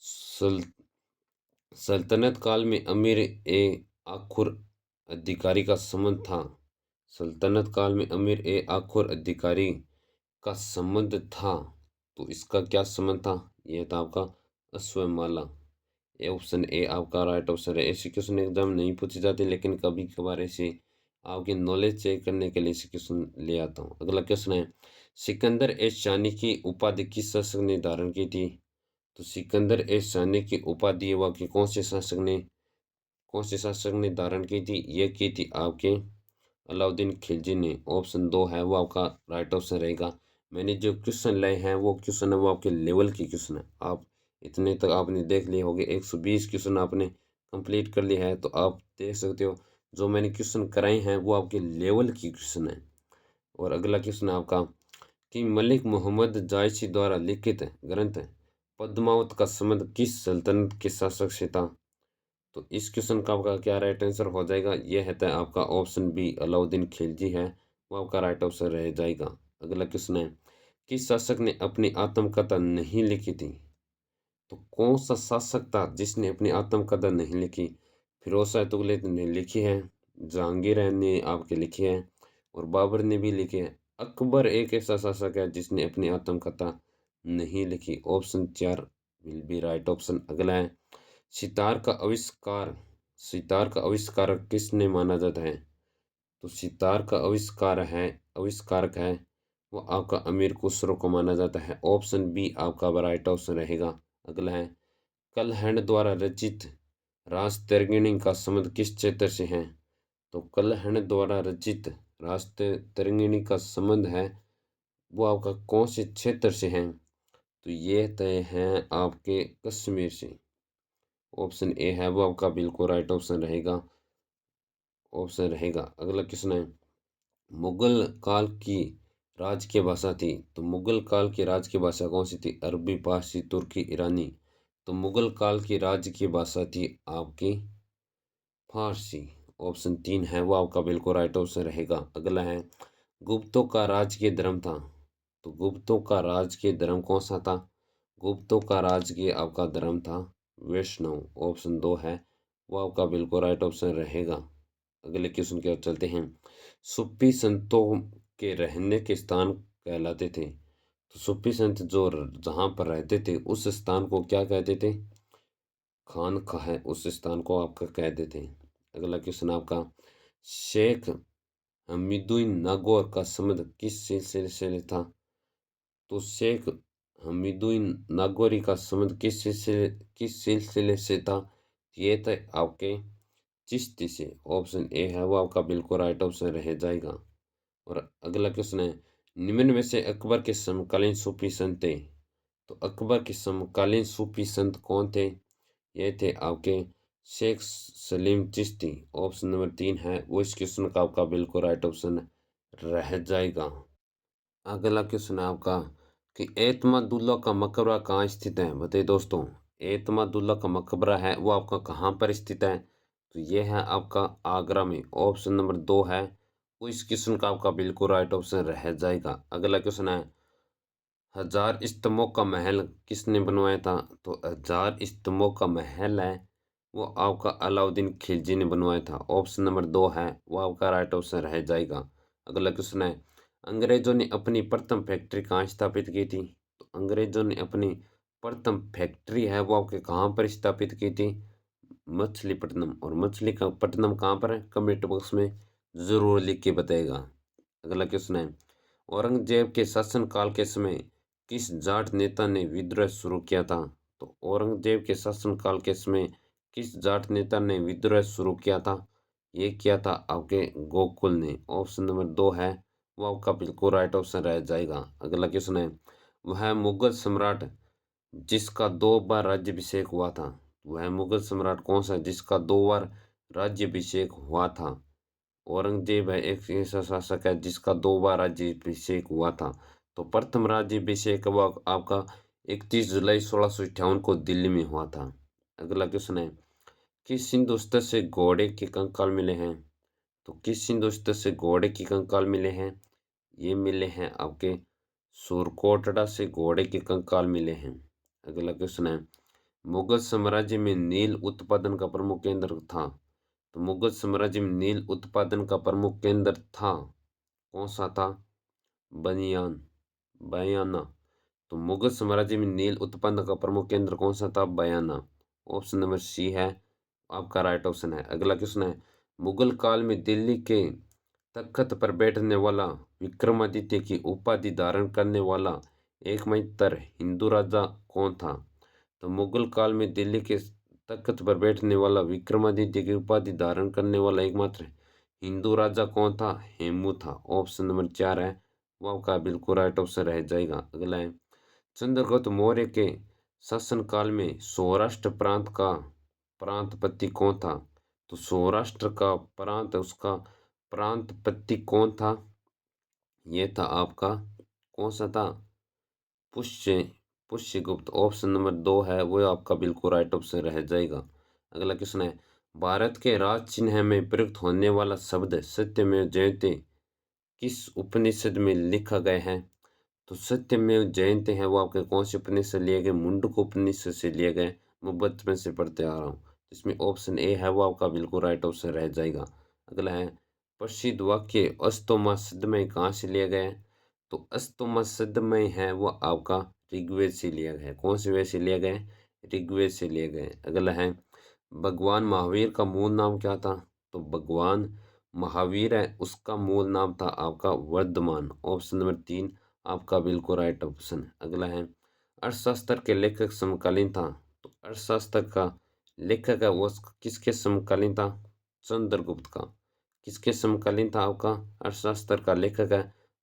सल, सल्तनत काल में अमीर ए आखुर अधिकारी का संबंध था। सल्तनत काल में अमीर ए आखुर अधिकारी का संबंध था, तो इसका क्या संबंध था, यह था आपका अश्वमाला। ये ऑप्शन ए आपका राइट ऑप्शन है। ऐसे क्वेश्चन एग्जाम नहीं पूछे जाते, लेकिन कभी कभार ऐसे आपकी नॉलेज चेक करने के लिए ऐसे क्वेश्चन ले आता हूँ। अगला क्वेश्चन है सिकंदर ए शानी की उपाधि किस शासक ने धारण की थी। तो सिकंदर ए शानी की उपाधि वह के कौन से शासक ने धारण की थी, ये की थी आपके अलाउद्दीन खिलजी ने। ऑप्शन 2 है वो आपका राइट ऑप्शन रहेगा। मैंने जो क्वेश्चन लाए हैं वो क्वेश्चन है वो आपके लेवल के क्वेश्चन है। आप इतने तक आपने देख लिए होंगे, 120 क्वेश्चन आपने कंप्लीट कर लिया है, तो आप देख सकते हो जो मैंने क्वेश्चन कराए हैं वो आपके लेवल की क्वेश्चन है। और अगला क्वेश्चन है आपका कि मलिक मोहम्मद जायसी द्वारा लिखित ग्रंथ पद्मावत का संबंध किस सल्तनत के शासक से था। तो इस क्वेश्चन का आपका क्या राइट आंसर हो जाएगा, यह है आपका ऑप्शन बी अलाउद्दीन खिलजी है वो आपका राइट ऑप्शन रह जाएगा। अगला क्वेश्चन है किस शासक ने अपनी आत्मकथा नहीं लिखी थी। तो कौन सा शासक था जिसने अपनी आत्मकथा नहीं लिखी। फिरोज शाह तुगलक ने लिखी है, जहांगीर ने आपके लिखी है, और बाबर ने भी लिखी है। अकबर एक ऐसा शासक है जिसने अपनी आत्मकथा नहीं लिखी। Option 4 will be right option. अगला है सितार का आविष्कार सितार का आविष्कारक किसने माना जाता है। तो सितार का आविष्कारक है वो आपका अमीर खुसरो को माना जाता है। ऑप्शन बी आपका राइट ऑप्शन रहेगा। अगला है कलहण द्वारा रचित राजतरंगिणी का संबंध किस क्षेत्र से है। तो कलहण द्वारा रचित राजतरंगिणी का संबंध है वो आपका कौन से क्षेत्र से है। तो ये तय है आपके कश्मीर से। ऑप्शन ए है वो आपका बिल्कुल राइट ऑप्शन रहेगा। अगला क्वेश्चन है मुगल काल की राजकीय भाषा थी। तो मुगल काल की राजकीय भाषा कौन सी थी, अरबी, पारसी, तुर्की, ईरानी। तो मुगल काल की राजकीय भाषा थी आपकी फारसी। ऑप्शन 3 है वो आपका बिल्कुल राइट ऑप्शन रहेगा। अगला है गुप्तों का राजकीय धर्म था। तो गुप्तों का राजकीय धर्म कौन सा था, गुप्तों का राजकीय आपका धर्म था वैष्णव। ऑप्शन 2 है वो आपका बिल्कुल राइट ऑप्शन रहेगा। अगले क्वेश्चन की ओर चलते हैं सूफी संतों के रहने के स्थान कहलाते थे। तो सूफी संत जो जहाँ पर रहते थे उस स्थान को क्या कहते थे, खानका है, उस स्थान को आपका कह देते हैं। अगला क्वेश्चन आपका शेख हमीदुद्दीन नागौर का संबंध किस सिलसिले से था। तो शेख हमीदुद्दीन नागौरी का संबंध किस सिलसिले से था, ये था आपके चिश्ती से। ऑप्शन ए है वो आपका बिल्कुल राइट ऑप्शन रह जाएगा। और अगला क्वेश्चन है निम्न में से अकबर के समकालीन सूफी संत थे। तो अकबर के समकालीन सूफी संत कौन थे, ये थे आपके शेख सलीम चिश्ती। ऑप्शन नंबर 3 है वो इस क्वेश्चन का आपका बिल्कुल राइट ऑप्शन रह जाएगा। अगला क्वेश्चन है आपका कि एतमादुल्ला का मकबरा कहाँ स्थित है? बताइए दोस्तों। एतमादुल्ला का मकबरा है वो आपका कहाँ पर स्थित है? तो ये है आपका आगरा में। ऑप्शन नंबर 2 है वो इस क्वेश्चन का आपका बिल्कुल राइट ऑप्शन रह जाएगा। अगला क्वेश्चन है, हजार स्तंभों का महल किसने बनवाया था? तो हजार स्तंभों का महल है वो आपका अलाउद्दीन खिलजी ने बनवाया था। ऑप्शन नंबर 2 है वो आपका राइट ऑप्शन रह जाएगा। अगला क्वेश्चन है, अंग्रेजों ने अपनी प्रथम फैक्ट्री कहाँ स्थापित की थी? तो अंग्रेजों ने अपनी प्रथम फैक्ट्री है वो आपके कहाँ पर स्थापित की थी? मछलीपट्टनम। और मछली का पट्टनम कहाँ पर है? कमेंट बॉक्स में जरूर लिख के बताएगा। अगला क्वेश्चन है, औरंगजेब के शासनकाल के समय किस जाट नेता ने विद्रोह शुरू किया था? तो औरंगजेब के शासनकाल के समय किस जाट नेता ने विद्रोह शुरू किया था? ये किया था आपके गोकुल ने। ऑप्शन नंबर 2 है वो आपका बिल्कुल राइट ऑप्शन रह जाएगा। अगला क्वेश्चन है, वह मुगल सम्राट जिसका 2 बार राज्याभिषेक हुआ था? वह मुगल सम्राट कौन सा है जिसका 2 बार राज्याभिषेक हुआ था? औरंगजेब है एक ऐसा शासक है जिसका 2 बार राज्याभिषेक हुआ था। तो प्रथम राज्याभिषेक हुआ आपका 31 जुलाई 1658 को दिल्ली में हुआ था। अगला क्वेश्चन है, किस सिंधु स्तर से घोड़े के कंकाल मिले हैं? तो किस सिंधु स्तर से घोड़े के कंकाल मिले हैं? ये मिले हैं आपके सुरकोटड़ा से घोड़े के कंकाल मिले हैं। अगला क्वेश्चन है, मुगल साम्राज्य में नील उत्पादन का प्रमुख केंद्र था? तो मुगल साम्राज्य में नील उत्पादन का प्रमुख केंद्र था, कौन सा था? बनियान, बयाना। तो मुगल साम्राज्य में नील उत्पादन का प्रमुख केंद्र कौन सा था? बयाना। ऑप्शन नंबर सी है आपका राइट ऑप्शन है। अगला क्वेश्चन है, मुगल काल में दिल्ली के तख्त पर बैठने वाला विक्रमादित्य की उपाधि धारण करने वाला एकमात्र हिंदू राजा कौन था? तो मुगल काल में दिल्ली के तख्त पर बैठने वाला विक्रमादित्य की उपाधि धारण करने वाला एकमात्र हिंदू राजा कौन था? हेमू था। ऑप्शन नंबर 4 है वो आपका बिल्कुल राइट ऑप्शन रह जाएगा। अगला है, चंद्रगुप्त मौर्य के शासनकाल में सौराष्ट्र प्रांत का प्रांतपति कौन था? तो सौराष्ट्र का प्रांत उसका प्रांतपति कौन था? ये था आपका कौन सा था? पुष्य पुष्यगुप्त। ऑप्शन नंबर 2 है वो आपका बिल्कुल राइट ऑप्शन रह जाएगा। अगला क्वेश्चन है, भारत के राज चिन्ह में प्रयुक्त होने वाला शब्द सत्यमेव जयते किस उपनिषद में लिखा गया है? तो सत्यमेव जयते हैं वो आपके कौन से उपनिषद लिए गए? मुंडक उपनिषद से लिए गए। मैं बचपन से पढ़ते आ रहा हूँ। इसमें ऑप्शन ए है वो आपका बिल्कुल राइट ऑप्शन रह जाएगा। अगला है, प्रसिद्ध वाक्य अस्तोमा सदमय कहाँ से लिए गए? तो अस्तोमा सदमय है वो आपका ऋग्वेद से लिया गया है। कौन से वेद से लिए गए? ऋग्वेद से लिए गए। अगला है, भगवान महावीर का मूल नाम क्या था? तो भगवान महावीर है उसका मूल नाम था आपका वर्धमान। ऑप्शन नंबर 3 आपका बिल्कुल राइट ऑप्शन। अगला है, अर्थशास्त्र के लेखक समकालीन था? तो अर्थशास्त्र का लेखक है वो किसके समकालीन था? चंद्रगुप्त का। किसके समकालीन था आपका? अर्थशास्त्र का लेखक है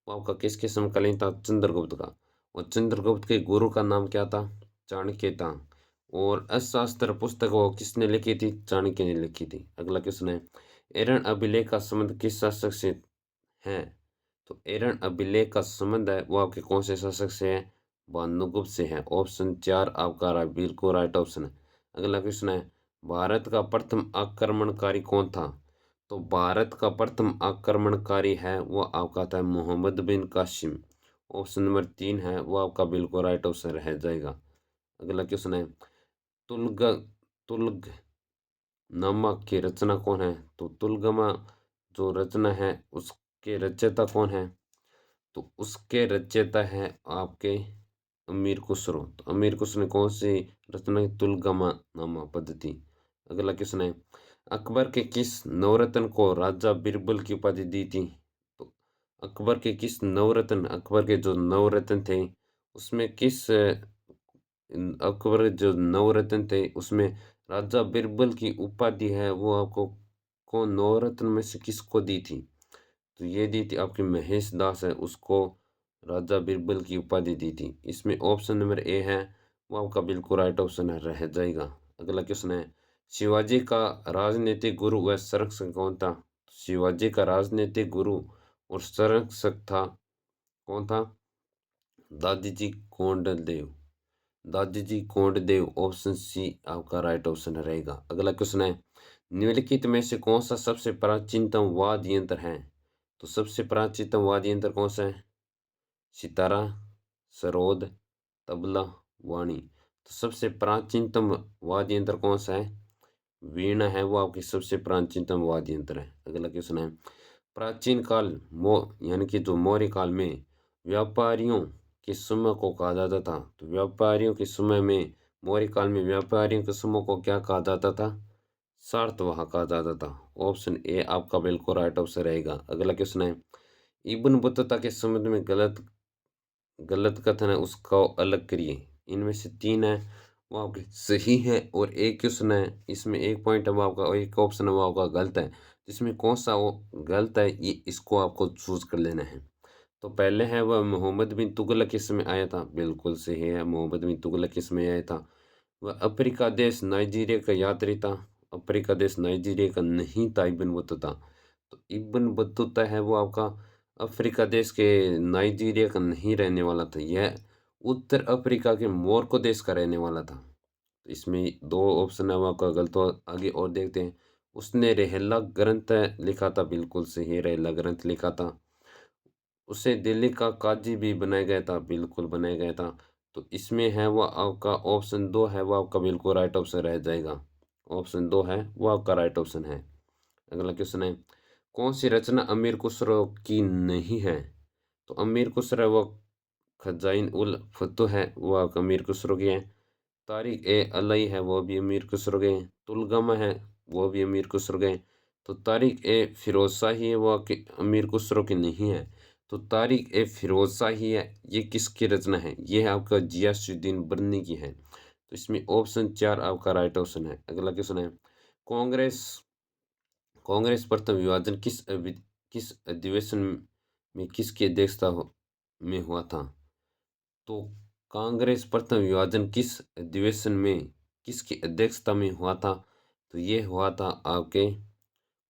वो आपका किसके समकालीन था? चंद्रगुप्त का। और चंद्रगुप्त के गुरु का नाम क्या था? चाणक्य था। और अर्थशास्त्र पुस्तक वो किसने लिखी थी? चाणक्य ने लिखी थी। अगला क्वेश्चन है, एरन अभिलेख का संबंध किस शासक से है? तो एरन अभिलेख का संबंध है वो आपके कौन से शासक से है? भानुगुप्त से है। ऑप्शन 4 आपका बिल्कुल राइट ऑप्शन है। अगला क्वेश्चन है, भारत का प्रथम आक्रमणकारी कौन था? तो भारत का प्रथम आक्रमणकारी है वो आपका था मोहम्मद बिन कासिम। ऑप्शन नंबर 3 है वो आपका बिल्कुल राइट ऑप्शन रह जाएगा। अगला क्वेश्चन है, तुलग तुलग नामा की रचना कौन है? तो तुलगमा जो रचना है उसके रचयिता कौन है? तो उसके रचयिता है आपके अमीर खुसरो। तो अमीर खुसरो ने कौन सी रचना की? तुलगमा नामा पद्धति। अगला क्वेश्चन है, अकबर के किस नवरत्न को राजा बिरबल की उपाधि दी थी? तो अकबर के किस नवरत्न, अकबर के जो नवरत्न थे उसमें किस अकबर जो नवरत्न थे उसमें राजा बिरबल की उपाधि है वो आपको कौन नवरत्न में से किसको दी थी? तो ये दी थी आपकी महेश दास है उसको राजा बिरबल की उपाधि दी थी। इसमें ऑप्शन नंबर ए है वो आपका बिल्कुल राइट ऑप्शन है रह जाएगा। अगला क्वेश्चन है, शिवाजी का राजनीतिक गुरु व संरक्षक कौन था? शिवाजी का राजनीतिक गुरु और संरक्षक था कौन था? दादी जी कोंडदेव। दादी जी कोंडदेव, ऑप्शन सी आपका राइट ऑप्शन रहेगा। अगला क्वेश्चन है, निम्नलिखित में से कौन सा सबसे प्राचीनतम वाद्य यंत्र है? तो सबसे प्राचीनतम वाद्य यंत्र कौन सा है? सितारा, सरोद, तबला, वाणी। तो सबसे प्राचीनतम वाद्य यंत्र कौन सा है? वीणा है, वो आपकी सबसे प्राचीनतम वाद्य यंत्र है। अगला क्वेश्चन है, प्राचीन काल यानी कि जो मौर्य काल में व्यापारियों के समूह को कहा जाता था, तो व्यापारियों के समय में मौर्य काल में व्यापारियों के समूह को क्या कहा जाता था? सातवाहन कहा जाता था। ऑप्शन ए आपका बिल्कुल राइट ऑप्शन रहेगा। अगला क्वेश्चन है, इब्न बतूता के संबंध में गलत गलत कथन है उसको अलग करिए। इनमें से तीन है वो आपके सही है और एक क्वेश्चन है इसमें एक पॉइंट है वो आपका, और एक ऑप्शन है वो आपका गलत है। इसमें कौन सा वो गलत है ये इसको आपको चूज कर लेना है। तो पहले है वह मोहम्मद बिन तुगलक के समय आया था, बिल्कुल सही है, मोहम्मद बिन तुगलक के समय आया था। वह अफ्रीका देश नाइजीरिया का यात्री था, अफ्रीका देश नाइजीरिया का नहीं था इब्न बतूता। तो इब्न बतूता है वो आपका अफ्रीका देश के नाइजीरिया का नहीं रहने वाला था, यह उत्तर अफ्रीका के मोरक्को देश का रहने वाला था। तो इसमें दो ऑप्शन है वो आपका गलत हो। आगे और देखते हैं, उसने रहला ग्रंथ लिखा था, बिल्कुल सही है, रहला ग्रंथ लिखा था। उसे दिल्ली का काजी भी बनाया गया था, बिल्कुल बनाया गया था। तो इसमें है वो आपका ऑप्शन दो है वो आपका बिल्कुल राइट ऑप्शन रह जाएगा। ऑप्शन दो है वो आपका राइट ऑप्शन है। अगला क्वेश्चन है, कौन सी रचना अमीर खुसरो की नहीं है? तो अमीर खुसरो वो खजाइन उल फतह है वो आपका अमीर खुसरो की है। तारिक ए अलई है वो भी अमीर खुसरो के हैं। तुलगमा है वो भी अमीर खुसरो के हैं। तो तारिक ए फिरोज शाही है वो आपके अमीर खुसरो की नहीं है। तो तारिक ए फिरोज शाही है, ये किसकी रचना है? ये है आपका जियासुद्दीन बर्नी की है। तो इसमें ऑप्शन चार आपका राइट ऑप्शन है। अगला क्वेश्चन है, कांग्रेस कांग्रेस प्रथम विभाजन किस अधिवेशन में किसकी अध्यक्षता में हुआ था? तो कांग्रेस प्रथम विभाजन किस अधिवेशन में किसकी अध्यक्षता में हुआ था? तो ये हुआ था आपके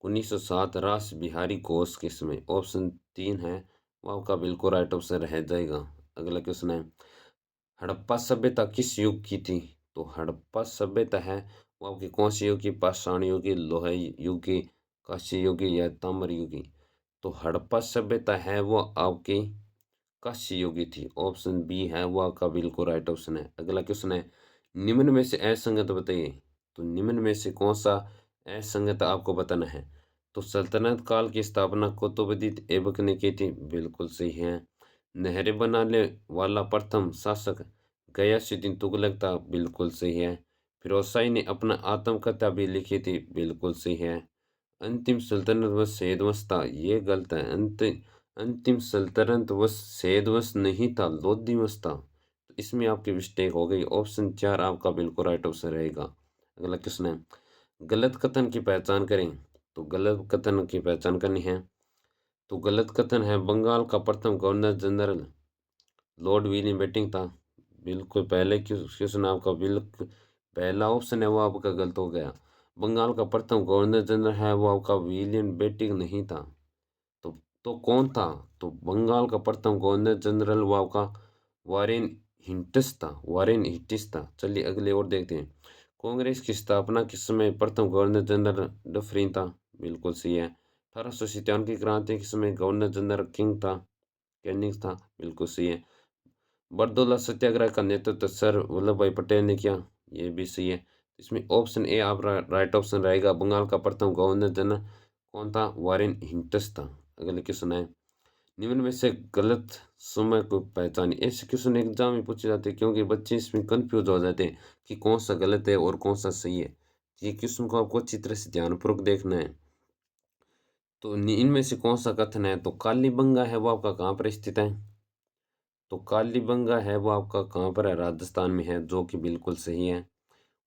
1907 रास बिहारी घोष के समय। ऑप्शन तीन है वो आपका बिल्कुल राइट ऑप्शन रह जाएगा। अगला क्वेश्चन है, हड़प्पा सभ्यता किस युग की थी? तो हड़प्पा सभ्यता है वो आपकी कौन सी युग की? पाषाण युग की, लोहा युग की, कांस्य युग की या ताम्र युग की? तो हड़प्पा सभ्यता है वो आपकी कांस्य युग की थी। ऑप्शन बी है वो आपका बिल्कुल राइट ऑप्शन है। अगला क्वेश्चन है, निम्न में से असंगत बताइए। तो निम्न में से कौन सा असंगत आपको बताना है? तो सल्तनत काल की स्थापना कुतुबुद्दीन ऐबक ने की थी, बिल्कुल सही है। नहरें बनाने वाला प्रथम शासक गयासुद्दीन तुगलक था, बिल्कुल सही है। फिरोज शाही ने अपना आत्मकथा भी लिखी थी, बिल्कुल सही है। अंतिम सल्तनत वश सैयदवंश था, ये गलत है। अंतिम सल्तनत वश सैयदवंश नहीं था, लोधी वंश था। तो इसमें आपकी मिस्टेक हो गई। ऑप्शन चार आपका बिल्कुल राइट ऑप्शन रहेगा। अगला क्वेश्चन है, गलत कथन की पहचान करें। तो गलत कथन की पहचान करनी है। तो गलत कथन है, बंगाल का प्रथम governor general Lord William Bentinck था। बिल्कुल पहले क्वेश्चन आपका बिल्कुल पहला ऑप्शन है वो आपका गलत हो गया। बंगाल का प्रथम गवर्नर जनरल है वो आपका विलियम बेंटिंक नहीं था। तो कौन था? तो बंगाल का प्रथम गवर्नर जनरल वो आपका वारेन हिंटस था, वारेन हिटिस था। चलिए अगले और देखते हैं, कांग्रेस की स्थापना के समय प्रथम गवर्नर जनरल डफरिन था, बिल्कुल सही है। 1857 की क्रांति के समय गवर्नर जनरल कैनिंग था, बिल्कुल सही है। बरदौला सत्याग्रह का नेतृत्व सर वल्लभ भाई पटेल ने किया, ये भी सही है। इसमें ऑप्शन ए आप राइट ऑप्शन रहेगा। बंगाल का प्रथम गवर्नर जनरल कौन था? वारेन हिंटस था। अगले क्वेश्चन है, निम्न में से गलत समय को पहचानिए। ऐसे क्वेश्चन एग्जाम में पूछे जाते हैं क्योंकि बच्चे इसमें कंफ्यूज हो जाते हैं कि कौन सा गलत है और कौन सा सही है। ये क्वेश्चन को आपको अच्छी तरह से ध्यानपूर्वक देखना है। तो इनमें से कौन सा कथन है? तो कालीबंगा है वो आपका कहाँ पर स्थित है? तो कालीबंगा है वो आपका कहाँ पर है? राजस्थान में है, जो कि बिल्कुल सही है।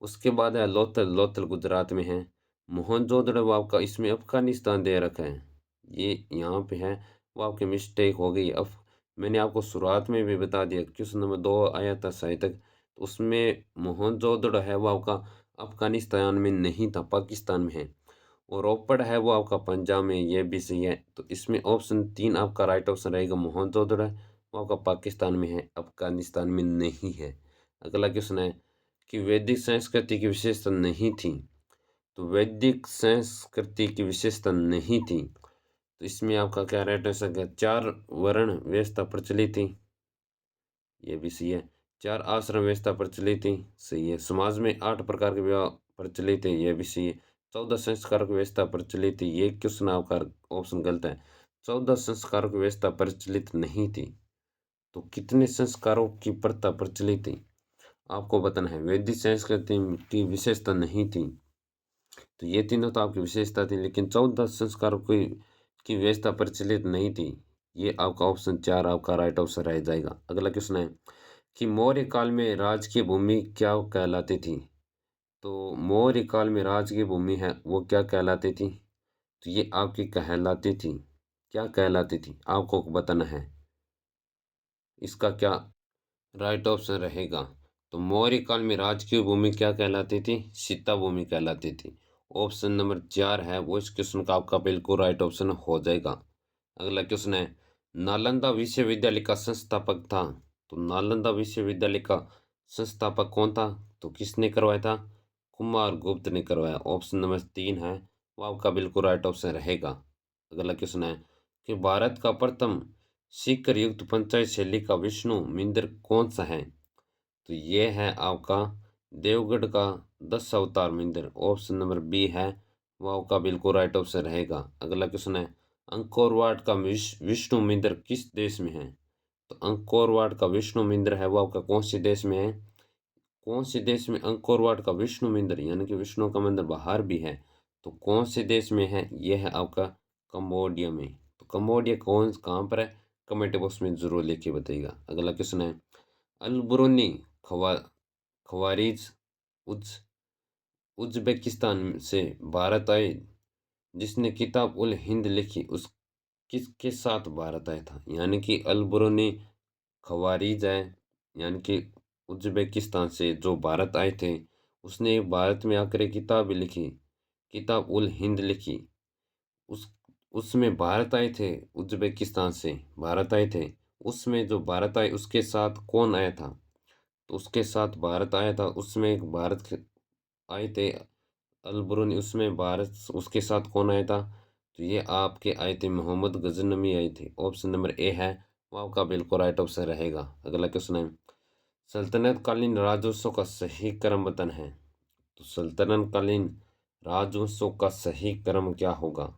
उसके बाद है लोथल, लोथल गुजरात में है। मोहनजोदड़ो वो आपका इसमें अफगानिस्तान दे रखा है, ये यहाँ पे है, वो आपकी मिस्टेक हो गई। अब मैंने आपको शुरुआत में भी बता दिया, क्वेश्चन नंबर दो आया था शायद तक, तो उसमें मोहनजोदड़ो है वो आपका अफगानिस्तान में नहीं था, पाकिस्तान में है। और रोपड़ है वो आपका पंजाब में, ये भी सही है। तो इसमें ऑप्शन तीन आपका राइट ऑप्शन रहेगा, मोहनजोदड़ो वो आपका पाकिस्तान में है, अफ़गानिस्तान में नहीं है। अगला क्वेश्चन है कि वैदिक संस्कृति की विशेषता नहीं थी। तो वैदिक संस्कृति की विशेषता नहीं थी, तो इसमें आपका क्या राइट आंसर है? 4 वर्ण व्यवस्था प्रचलित थी, ये भी सही है। 4 आश्रम व्यवस्था प्रचलित थी, सही है। समाज में 8 प्रकार के विवाह प्रचलित है, ये भी सही है। 14 संस्कारों की व्यवस्था प्रचलित थी, ये क्वेश्चन आपका ऑप्शन गलत है। 14 संस्कारों की व्यवस्था प्रचलित नहीं थी, तो कितने संस्कारों की प्रथा प्रचलित थी आपको बताना है। वैदिक संस्कृति की विशेषता नहीं थी, तो ये तीनों तो आपकी विशेषता थी, लेकिन 14 संस्कारों की व्यवस्था प्रचलित नहीं थी। ये आपका ऑप्शन 4 आपका राइट आंसर रह जाएगा। अगला क्वेश्चन है कि मौर्य काल में राजकीय भूमि क्या कहलाती थी। तो मौर्य काल में राजकीय भूमि है वो क्या कहलाती थी, तो ये आपकी कहलाती थी, क्या कहलाती थी आपको बताना है। इसका क्या राइट ऑप्शन रहेगा। तो मौर्य काल में राजकीय भूमि क्या कहलाती थी, सीता भूमि कहलाती थी। ऑप्शन नंबर 4 है वो इस क्वेश्चन का आपका बिल्कुल राइट ऑप्शन हो जाएगा। अगला क्वेश्चन है नालंदा विश्वविद्यालय का संस्थापक था। तो नालंदा विश्वविद्यालय का संस्थापक कौन था, तो किसने करवाया था, कुमार गुप्त ने करवाया। ऑप्शन नंबर 3 है वो आपका बिल्कुल राइट ऑप्शन रहेगा। अगला क्वेश्चन है कि भारत का प्रथम शिखर युक्त पंचायत शैली का विष्णु मंदिर कौन सा है, तो ये है आपका देवगढ़ का 10 अवतार मंदिर। ऑप्शन नंबर बी है वो आपका बिल्कुल राइट ऑप्शन रहेगा। अगला क्वेश्चन है अंकोर वाट का विष्णु मंदिर किस देश में है। तो अंकोर वाट का विष्णु मंदिर है वो आपका कौन से देश में है, कौन से देश में अंकोर वाट का विष्णु मंदिर यानी कि विष्णु का मंदिर बाहर भी है, तो कौन से देश में है, यह है आपका कंबोडिया में। तो कंबोडिया कौन कहाँ पर है, कमेंट बॉक्स में जरूर लिख के बताइएगा। अगला क्वेश्चन है अलबरूनी खवा खवारिज उज उज़्बेकिस्तान से भारत आए, जिसने किताब उल हिंद लिखी उस किसके साथ भारत आया था। यानी कि अलबरूनी खवारिज है, यानी कि उज़्बेकिस्तान से जो भारत आए थे, उसने भारत में आकर एक किताब भी लिखी, किताब उल हिंद लिखी। उस उसमें भारत आए थे, उज़्बेकिस्तान से भारत आए थे। उसमें जो भारत आए उसके साथ कौन आया था, तो उसके साथ भारत आया था, उसमें एक भारत के आए थे अलबरूनी, उसमें भारत उसके साथ कौन आया था, तो ये आपके आए थे मोहम्मद गजनवी आए थे। ऑप्शन नंबर ए है वो आपका बिल्कुल राइट ऑप्शन रहेगा। अगला क्वेश्चन है सल्तनत कालीन राजवंशों का सही क्रम बताना है। तो सल्तनत कालीन राजवंशों का सही क्रम क्या होगा,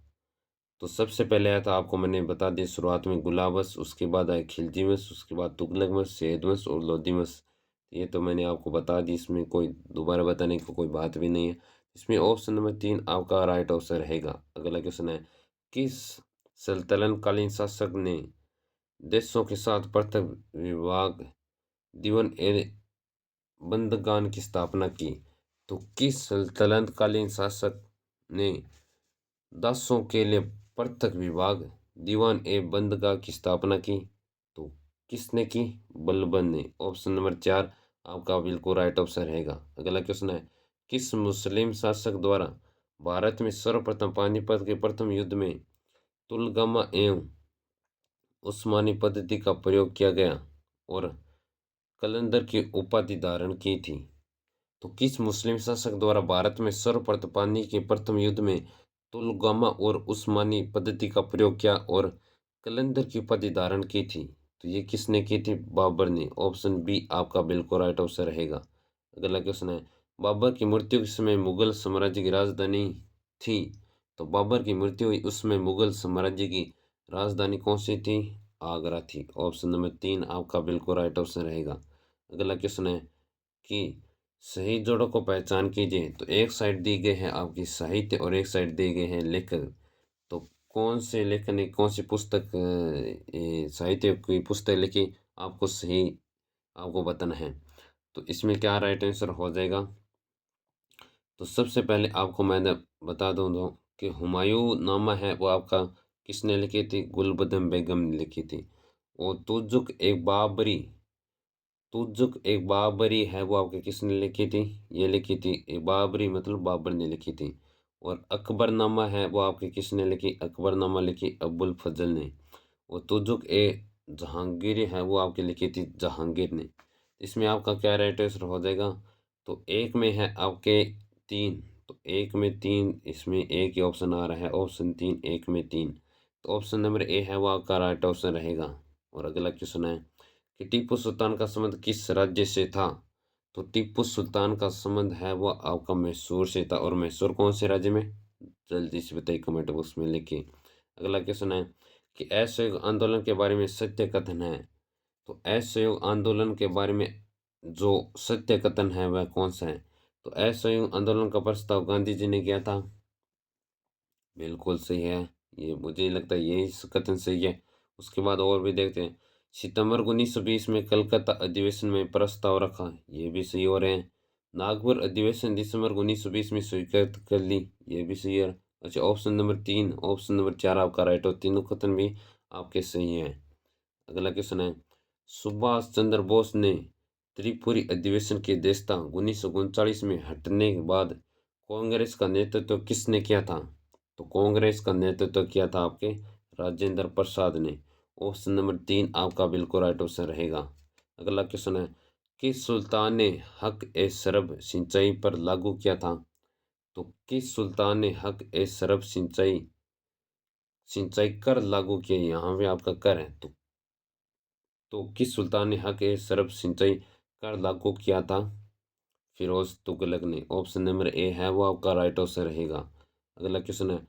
तो सबसे पहले आया था आपको मैंने बता दिया शुरुआत में गुलाब वंश, उसके बाद आया खिलजी वंश, उसके बाद तुगलक वंश, सैयद वंश और लोधी वंश। ये तो मैंने आपको बता दी, इसमें कोई दोबारा बताने की कोई बात भी नहीं है। इसमें ऑप्शन नंबर 3 आपका राइट आंसर रहेगा। अगला क्वेश्चन है किस सल्तनत कालीन शासक ने देशों के साथ पृथक विभाग दीवन ए बंदगान की स्थापना की। तो किस सल्तनत कालीन शासक ने दासों के लिए पृथक विभाग दीवान ए बंदगाह की स्थापना की, तो किसने की, बलबन ने। ऑप्शन नंबर 4 आपका बिल्कुल राइट ऑप्शन रहेगा। अगला क्वेश्चन है किस मुस्लिम शासक द्वारा भारत में सर्वप्रथम पानीपत के प्रथम युद्ध में तुलगमा एवं उस्मानी पद्धति का प्रयोग किया गया और कलंदर की उपाधि धारण की थी। तो किस मुस्लिम शासक द्वारा भारत में सर्वप्रथम पानी के प्रथम युद्ध में तुलगामा और उस्मानी पद्धति का प्रयोग किया और कलंदर की उपाधि धारण की थी, तो ये किसने की थी, बाबर ने। ऑप्शन बी आपका बिल्कुल राइट आंसर रहेगा। अगला क्वेश्चन है बाबर की मृत्यु के समय मुगल साम्राज्य की राजधानी थी। तो बाबर की मृत्यु हुई उसमें मुगल साम्राज्य की राजधानी कौन सी थी, आगरा थी। ऑप्शन नंबर 3 आपका बिल्कुल राइट आंसर रहेगा। अगला क्वेश्चन है कि सही जोड़ों को पहचान कीजिए। तो एक साइड दी गई है आपकी साहित्य और एक साइड दी गई है लेखक। तो कौन से लेखक ने कौन सी पुस्तक साहित्य की पुस्तक लिखी, आपको सही आपको बताना है। तो इसमें क्या राइट आंसर हो जाएगा। तो सबसे पहले आपको मैंने बता दूं दो कि हुमायूं नामा है वो आपका किसने लिखी थी, गुलबदन बेगम ने लिखी थी। और तुजुक एक बाबरी है वो आपके किसने लिखी थी, ये लिखी थी एक बाबरी मतलब बाबर ने लिखी थी। और अकबरनामा है वो आपके किसने लिखी, अकबरनामा लिखी अबुल फजल ने। और तुजुक ए जहांगीर है वो आपकी लिखी थी जहांगीर ने। इसमें आपका क्या राइट आंसर हो जाएगा? तो एक में है आपके 3, तो एक में 3, इसमें एक ही ऑप्शन आ रहा है, ऑप्शन 3, एक में 3। तो ऑप्शन नंबर ए है वो आपका राइट ऑप्शन रहेगा। और अगला क्वेश्चन है कि टीपू सुल्तान का संबंध किस राज्य से था? तो टीपू सुल्तान का संबंध है वो आपका मैसूर से था। और मैसूर कौन से राज्य में? जल्दी से बताइए कमेंट बॉक्स में लिखिए। अगला क्वेश्चन है कि असहयोग आंदोलन के बारे में सत्य कथन है। तो असहयोग आंदोलन के बारे में जो सत्य कथन है वह कौन सा है? तो असहयोग आंदोलन का प्रस्ताव गांधी जी ने किया था। बिल्कुल सही है, ये मुझे लगता है यही कथन सही है। उसके बाद और भी देखते हैं। सितंबर 1920 में कलकत्ता अधिवेशन में प्रस्ताव रखा, ये भी सही हो रहे हैं। नागपुर अधिवेशन दिसंबर 1920 में स्वीकृत कर ली, ये भी सही है। अच्छा, ऑप्शन नंबर 3, ऑप्शन नंबर 4 आपका राइट हो, तीनों कथन भी आपके सही हैं। अगला क्वेश्चन है सुभाष चंद्र बोस ने त्रिपुरी अधिवेशन की अध्यक्षता 1939 में हटने के बाद कांग्रेस का नेतृत्व किसने किया था? तो कांग्रेस का नेतृत्व किया था आपके राजेंद्र प्रसाद ने। ऑप्शन नंबर 3 आपका बिल्कुल राइट ऑप्शन रहेगा। अगला क्वेश्चन है किस सुल्तान ने हक ए शरब सिंचाई पर लागू किया था? तो किस सुल्तान ने हक ए शरब सिंचाई सिंचाई कर लागू किया? यहाँ पे आपका कर है, तो किस सुल्तान ने हक ए शरब सिंचाई कर लागू किया था? फिरोज तुगलक ने। ऑप्शन नंबर ए है वो आपका राइट आंसर रहेगा। अगला क्वेश्चन है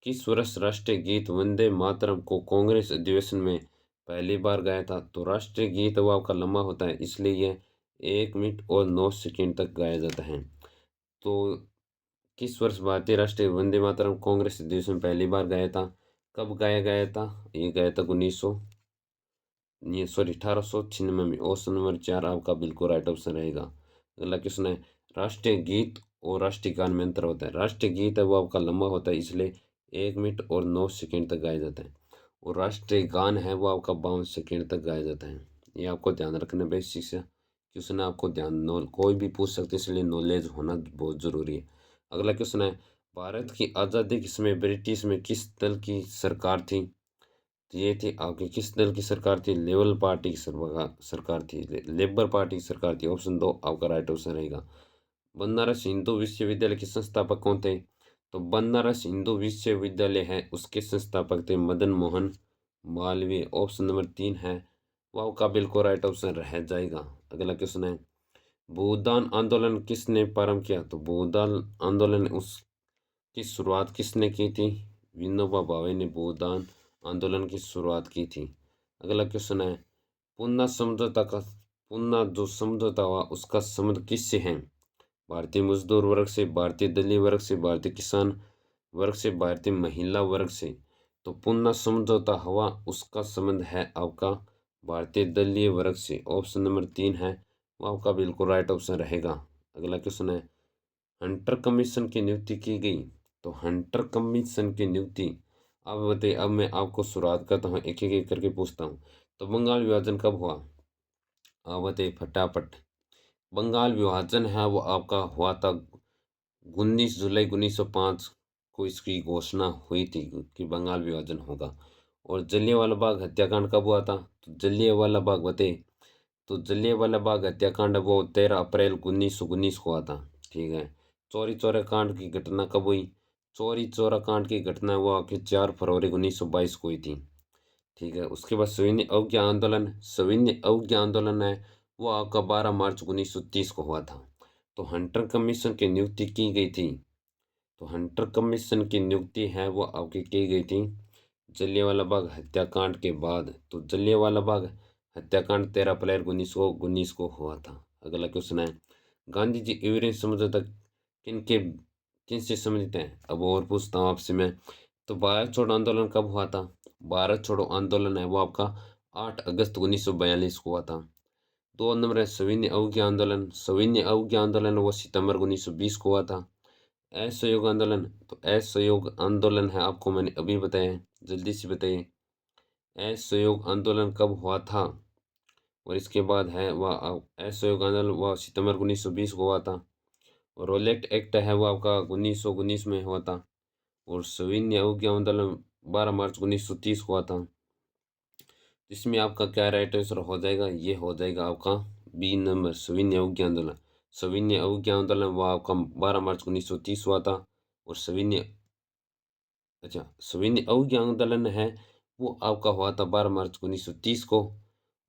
किस वर्ष राष्ट्रीय गीत वंदे मातरम को कांग्रेस अधिवेशन में पहली बार गाया था? तो राष्ट्रीय गीत वो आपका लंबा होता है, इसलिए यह 1 मिनट और 9 सेकेंड तक गाया जाता है। तो किस वर्ष भारतीय राष्ट्रीय वंदे मातरम कांग्रेस अधिवेशन में पहली बार गाया था? कब गाया गया था? ये गाया था 1896 में। ऑप्शन नंबर 4 आपका बिल्कुल राइट ऑप्शन रहेगा। अगला क्वेश्चन है राष्ट्रीय गीत और राष्ट्रीय गान में अंतर होता है। राष्ट्रीय गीत है वो आपका लंबा होता है, इसलिए 1 मिनट और 9 सेकेंड तक गाया जाता है। और राष्ट्रीय गान है वो आपका 52 सेकेंड तक गाया जाता है। ये आपको ध्यान रखना, बेसिक से क्वेश्चन है, आपको कोई भी पूछ सकते हैं, इसलिए नॉलेज होना बहुत ज़रूरी है। अगला क्वेश्चन है भारत की आज़ादी के समय ब्रिटिश में किस दल की सरकार थी? तो ये थी आपकी किस दल की सरकार थी? लेबर पार्टी की सरकार थी, लेबर पार्टी की सरकार थी। ऑप्शन 2 आपका राइट ऑप्शन रहेगा। बनारस हिंदू विश्वविद्यालय के संस्थापक कौन थे? तो बनारस हिंदू विश्वविद्यालय है उसके संस्थापक थे मदन मोहन मालवीय। ऑप्शन नंबर 3 है वो आपका बिल्कुल राइट ऑप्शन रह जाएगा। अगला क्वेश्चन है भूदान आंदोलन किसने प्रारंभ किया? तो भूदान आंदोलन उसकी शुरुआत किसने की थी? विनोबा भावे ने भूदान आंदोलन की शुरुआत की थी। अगला क्वेश्चन है पुन्ना जो समझौता हुआ उसका संबंध किससे है? भारतीय मजदूर वर्ग से, भारतीय दलीय वर्ग से, भारतीय किसान वर्ग से, भारतीय महिला वर्ग से। तो पुन्ना समझौता हुआ उसका संबंध है आपका भारतीय दलीय वर्ग से। ऑप्शन नंबर 3 है वो आपका बिल्कुल राइट ऑप्शन रहेगा। अगला क्वेश्चन है हंटर कमीशन की नियुक्ति की गई। तो हंटर कमीशन की नियुक्ति अब बताइए। अब मैं आपको शुरुआत करता हूँ, एक एक करके पूछता हूँ। तो बंगाल विभाजन कब हुआ? आप बताइए फटाफट। बंगाल विभाजन है वो आपका हुआ था 19 जुलाई 1905 को इसकी घोषणा हुई थी कि बंगाल विभाजन होगा। और जलियांवाला बाग हत्याकांड कब हुआ था? तो जलियांवाला बाग बताइए। तो जलियांवाला बाग हत्याकांड वो 13 अप्रैल 1919 को हुआ था। ठीक है। चौरी चौरा कांड की घटना कब हुई? चौरी चौरा कांड की घटना वो आपके 4 फरवरी 1922 को हुई थी। ठीक है। उसके बाद सविनय अवज्ञा आंदोलन है वो आपका 12 मार्च 1930 को हुआ था। तो हंटर कमीशन की नियुक्ति की गई थी। तो हंटर कमीशन की नियुक्ति है वो आपकी की गई थी जलियांवाला बाग हत्याकांड के बाद। तो जलियांवाला बाग हत्याकांड 13 अप्रैल 1919 को हुआ था। अगला क्वेश्चन है गांधी जी इवरेस्ट समझौता किनसे संबंधित है? अब और पूछता हूँ आपसे मैं। तो भारत छोड़ो आंदोलन कब हुआ था? भारत छोड़ो आंदोलन है वो आपका 8 अगस्त 1942 को हुआ था। 2 नंबर है सविनय अवज्ञा आंदोलन वो सितंबर 1920 को हुआ था। असहयोग आंदोलन, तो असहयोग आंदोलन है आपको मैंने अभी बताया है, जल्दी से बताइए असहयोग आंदोलन कब हुआ था? और इसके बाद है वह असहयोग आंदोलन वह सितंबर 1920 को हुआ था। और रोलेक्ट एक्ट है वो आपका 1919 में हुआ था। और सविनय अवज्ञा आंदोलन 12 मार्च 1930 को हुआ था। इसमें आपका क्या राइट आंसर हो जाएगा, ये हो जाएगा आपका बी नंबर, सविनय अवज्ञा आंदोलन। सविनय अवज्ञा आंदोलन वो आपका 12 मार्च 1930 हुआ था। और सविनय अवज्ञा आंदोलन है वो आपका हुआ था 12 मार्च 1930 को।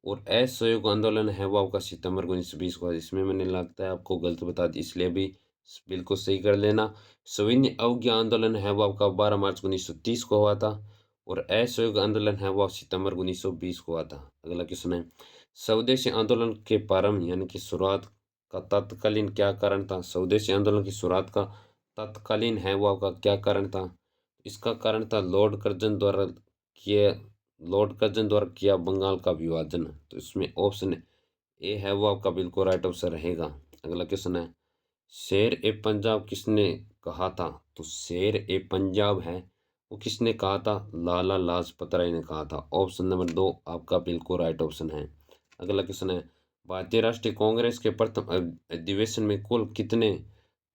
और असहयोग आंदोलन है वो आपका सितंबर 1920 को। इसमें मैंने लगता है आपको गलत बता दी, इसलिए अभी बिल्कुल सही कर लेना। सविनय अवज्ञा आंदोलन है वो आपका 12 मार्च 1930 को हुआ था। और असहयोग आंदोलन है वो सितंबर 1920 को हुआ था। अगला क्वेश्चन है, स्वदेशी आंदोलन के प्रारंभ यानी कि शुरुआत का तत्कालीन क्या कारण था। स्वदेशी आंदोलन की शुरुआत का तत्कालीन है वो आपका क्या कारण था। इसका कारण था किए लॉर्ड कर्जन द्वारा किया बंगाल का विभाजन। तो इसमें ऑप्शन ए है वो आपका बिल्कुल राइट आंसर रहेगा। अगला क्वेश्चन है, शेर ए पंजाब किसने कहा था। तो शेर ए पंजाब है वो किसने कहा था, लाला लाजपत राय ने कहा था। ऑप्शन नंबर 2 आपका बिल्कुल राइट ऑप्शन है। अगला क्वेश्चन है, भारतीय राष्ट्रीय कांग्रेस के प्रथम अधिवेशन में कुल कितने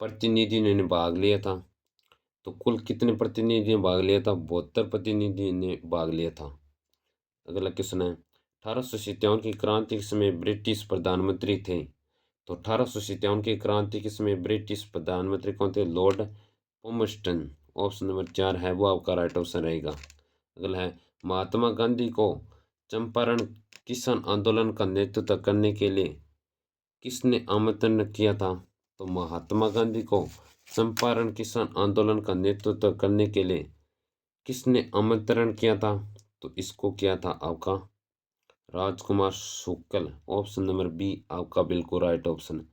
प्रतिनिधियों ने भाग लिया था। तो कुल कितने प्रतिनिधियों ने भाग लिया था, 72 प्रतिनिधियों ने भाग लिया था। अगला क्वेश्चन है, 1857 की क्रांति के समय ब्रिटिश प्रधानमंत्री थे। तो 1857 की क्रांति के समय ब्रिटिश प्रधानमंत्री कौन थे, लॉर्ड पॉम्पटन। ऑप्शन नंबर 4 है वो आपका राइट ऑप्शन रहेगा। अगला है, महात्मा गांधी को चंपारण किसान आंदोलन का नेतृत्व करने के लिए किसने आमंत्रण किया था। तो महात्मा गांधी को चंपारण किसान आंदोलन का नेतृत्व करने के लिए किसने आमंत्रण किया था। तो इसको किया था आपका राजकुमार शुक्ल। ऑप्शन नंबर बी आपका बिल्कुल राइट ऑप्शन।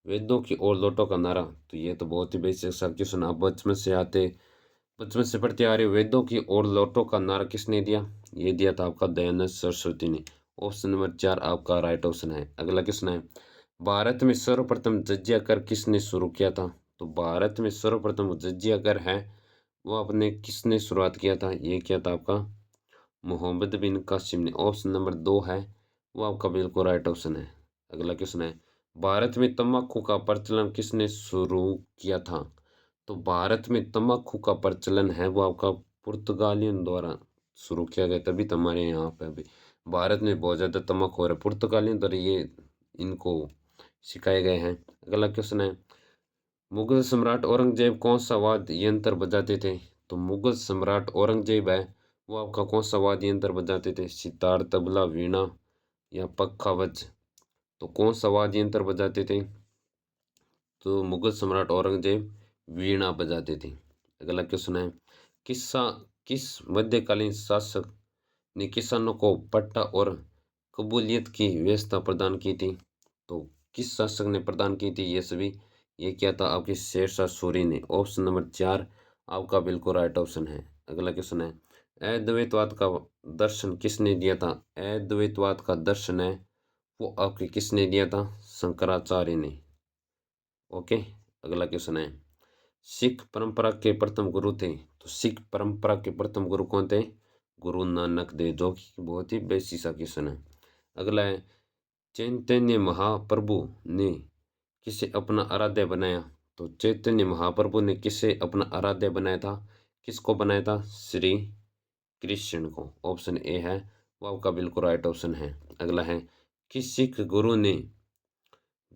वेदों की ओर लौटो का नारा, तो ये तो बहुत ही बेसिक सा क्वेश्चन आप बचपन से पढ़ते आ रहे हो। वेदों की ओर लौटो का नारा किसने दिया, ये दिया था आपका दयानंद सरस्वती ने। ऑप्शन नंबर 4 आपका राइट ऑप्शन है। अगला क्वेश्चन है, भारत में सर्वप्रथम जजिया कर किसने शुरू किया था। तो भारत में सर्वप्रथम जजिया कर है वो आपने किसने शुरुआत किया था, ये किया था आपका मोहम्मद बिन कासिम ने। ऑप्शन नंबर 2 है वो आपका बिल्कुल राइट ऑप्शन है। अगला क्वेश्चन है, भारत में तंबाकू का प्रचलन किसने शुरू किया था। तो भारत में तंबाकू का प्रचलन है वो आपका पुर्तगालियों द्वारा शुरू किया गया, तभी तो हमारे यहाँ पे अभी भारत में बहुत ज़्यादा तंबाकू हो रहा है। पुर्तगालियों द्वारा ये इनको सिखाए गए हैं। अगला क्वेश्चन है, मुगल सम्राट औरंगजेब कौन सा वाद्य यंत्र बजाते थे। तो मुगल सम्राट औरंगजेब है वो आपका कौन सा वाद्य यंत्र बजाते थे, सितार, तबला, वीणा या पखावज। तो कौन सा वाद्य यंत्र बजाते थे, तो मुगल सम्राट औरंगजेब वीणा बजाते थे। अगला क्वेश्चन है, किस्सा किस मध्यकालीन शासक ने किसानों को पट्टा और कबूलियत की व्यवस्था प्रदान की थी। तो किस शासक ने प्रदान की थी ये सभी, ये क्या था आपके शेरशाह सूरी ने। ऑप्शन नंबर 4 आपका बिल्कुल राइट ऑप्शन है। अगला क्वेश्चन है, अद्वैतवाद का दर्शन किसने दिया था। अद्वैतवाद का दर्शन है वो आपके किसने दिया था, शंकराचार्य ने। ओके। अगला क्वेश्चन है, सिख परंपरा के प्रथम गुरु थे। तो सिख परंपरा के प्रथम गुरु कौन थे, गुरु नानक देव, जो कि बहुत ही बेसिक सा क्वेश्चन है। अगला है, चैतन्य महाप्रभु ने किसे अपना आराध्य बनाया। तो चैतन्य महाप्रभु ने किसे अपना आराध्य बनाया था, किसको बनाया था, श्री कृष्ण को। ऑप्शन ए है वो आपका बिल्कुल राइट ऑप्शन है। अगला है, किस सिख गुरु ने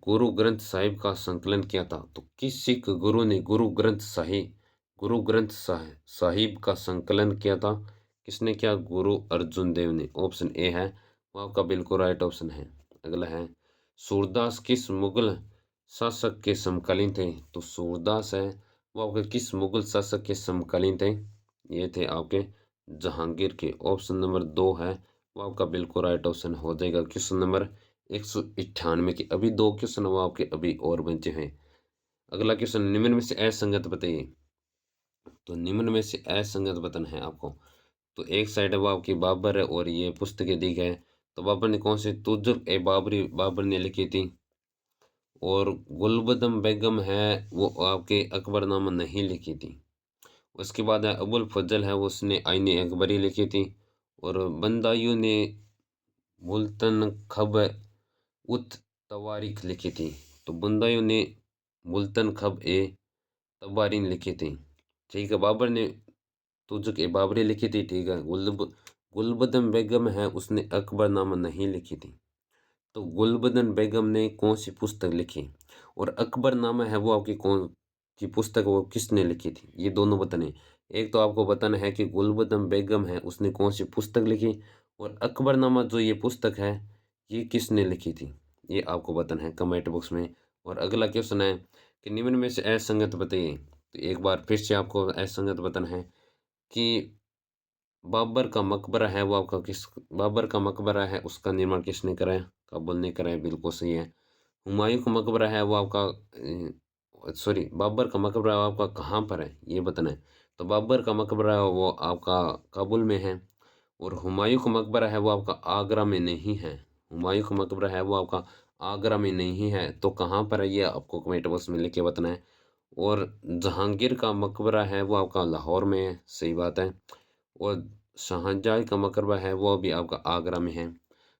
गुरु ग्रंथ साहिब का संकलन किया था। तो किस सिख गुरु ने गुरु ग्रंथ साहिब का संकलन किया था, किसने किया, गुरु अर्जुन देव ने। ऑप्शन ए है वो आपका बिल्कुल राइट ऑप्शन है। अगला है, सूरदास किस मुगल शासक के समकालीन थे। तो सूरदास है वो आपके किस मुगल शासक के समकालीन थे, ये थे आपके जहांगीर के। ऑप्शन नंबर 2 है वो आपका बिल्कुल राइट ऑप्शन हो जाएगा। क्वेश्चन नंबर 198 के अभी 2 क्वेश्चन वो आपके अभी और बचे हैं। अगला क्वेश्चन, निम्न में से असंगत बताइए। तो निम्न में से असंगत वतन है आपको। तो एक साइड है वो आपकी बाबर है और ये पुस्तकें दी है। तो बाबर ने कौन सी, तुजुक ए बाबरी बाबर ने लिखी थी। और गुलबदम बेगम है वो आपके अकबरनामा नहीं लिखी थी। उसके बाद है अबुल फजल है वो उसने आईने अकबरी लिखी थी। और बंदायू ने मुल्तन खब उत तवारीख लिखी थी। तो बंदायू ने मुल्तन खब ए तबारीन लिखी थी। ठीक है, बाबर ने तुजुक ए बाबरी लिखी थी। ठीक है, गुलबदन बेगम है उसने अकबरनामा नहीं लिखी थी। तो गुलबदन बेगम ने कौन सी पुस्तक लिखी और अकबरनामा है वो आपकी कौन सी पुस्तक वो किसने लिखी थी, ये दोनों बताने। एक तो आपको बताना है कि गुलबदन बेगम है उसने कौन सी पुस्तक लिखी और अकबरनामा जो ये पुस्तक है ये किसने लिखी थी, ये आपको बताना है कमेंट बॉक्स में। और अगला क्वेश्चन है कि निम्न में से असंगत बताइए। तो एक बार फिर से आपको असंगत बताना है कि बाबर का मकबरा है वो आपका किस बाबर का मकबरा है उसका निर्माण किसने कराया? काबुल ने कराया, बिल्कुल सही है। हुमायूं का मकबरा है वो आपका सॉरी बाबर का मकबरा आपका कहाँ पर है ये बताना है। तो बाबर का मकबरा है वो आपका काबुल में है और हुमायूं का मकबरा है वो आपका आगरा में नहीं है। हुमायूं का मकबरा है वो आपका आगरा में नहीं है, तो कहाँ पर है ये आपको कमेंट बॉक्स में लिख के बताना है। और जहांगीर का मकबरा है वो आपका लाहौर में है, सही बात है। और शाहजहाँ का मकबरा है वो भी आपका आगरा में है।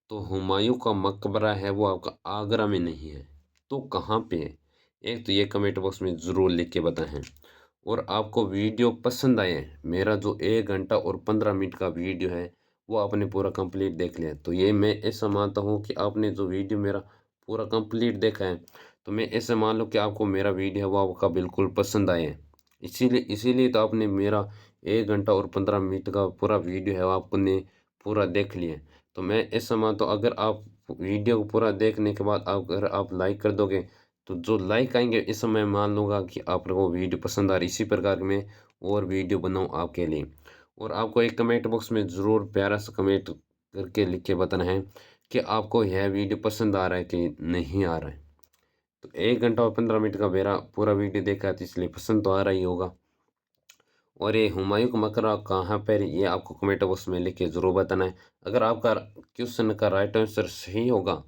तो हुमायूं का मकबरा है वो आपका आगरा में नहीं है, तो कहाँ पे है? एक तो ये कमेंट बॉक्स में ज़रूर लिख के बताएं। और आपको वीडियो पसंद आए, मेरा जो 1 घंटा और 15 मिनट का वीडियो है वो आपने पूरा कंप्लीट देख लिया, तो ये मैं ऐसा मानता हूँ कि आपने जो वीडियो मेरा पूरा कंप्लीट देखा है, तो मैं ऐसा मान लो कि आपको मेरा वीडियो है वो आपका बिल्कुल पसंद आया है। इसीलिए तो आपने मेरा 1 घंटा और 15 मिनट का पूरा वीडियो है वो आपने पूरा देख लिया है। तो मैं ऐसा मानता हूँ अगर आप वीडियो को पूरा देखने के बाद अगर आप लाइक कर दोगे, तो जो लाइक आएंगे इस समय मान लूँगा कि आप लोगों को वीडियो पसंद आ रही, इसी प्रकार की मैं और वीडियो बनाऊँ आपके लिए। और आपको एक कमेंट बॉक्स में ज़रूर प्यारा सा कमेंट करके लिख के बताना है कि आपको यह वीडियो पसंद आ रहा है कि नहीं आ रहा है। तो 1 घंटा और 15 मिनट का मेरा पूरा वीडियो देखा है तो इसलिए पसंद तो आ रहा ही होगा। और ये हुमायूं का मकबरा कहाँ पर, ये आपको कमेंट बॉक्स में लिख के ज़रूर बताना है। अगर आपका क्वेश्चन का राइट आंसर सही होगा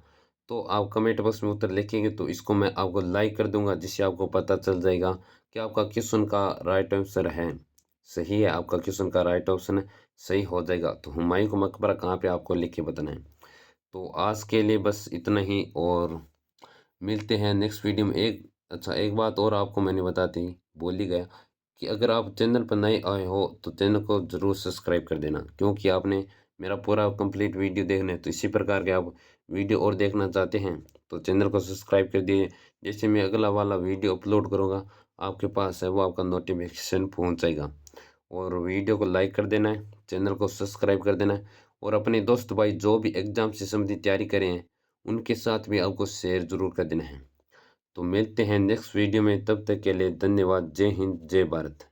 तो आप कमेंट बॉक्स में उत्तर लिखेंगे तो इसको मैं आपको लाइक कर दूंगा, जिससे आपको पता चल जाएगा कि आपका क्वेश्चन का राइट आंसर है सही है, आपका क्वेश्चन का राइट ऑप्शन सही हो जाएगा। तो हुमायूं का मकबरा कहाँ पे आपको लिख के बताना है। तो आज के लिए बस इतना ही और मिलते हैं नेक्स्ट वीडियो में। एक बात और आपको मैंने बताती बोल ही गया कि अगर आप चैनल पर नए आए हो तो चैनल को ज़रूर सब्सक्राइब कर देना, क्योंकि आपने मेरा पूरा कंप्लीट वीडियो देखना है। तो इसी प्रकार के आप वीडियो और देखना चाहते हैं तो चैनल को सब्सक्राइब कर दिए। जैसे मैं अगला वाला वीडियो अपलोड करूँगा आपके पास है वो आपका नोटिफिकेशन पहुँच जाएगा। और वीडियो को लाइक कर देना है, चैनल को सब्सक्राइब कर देना है और अपने दोस्त भाई जो भी एग्ज़ाम से संबंधित तैयारी करें हैं उनके साथ भी आपको शेयर ज़रूर कर देना है। तो मिलते हैं नेक्स्ट वीडियो में, तब तक के लिए धन्यवाद। जय हिंद, जय भारत।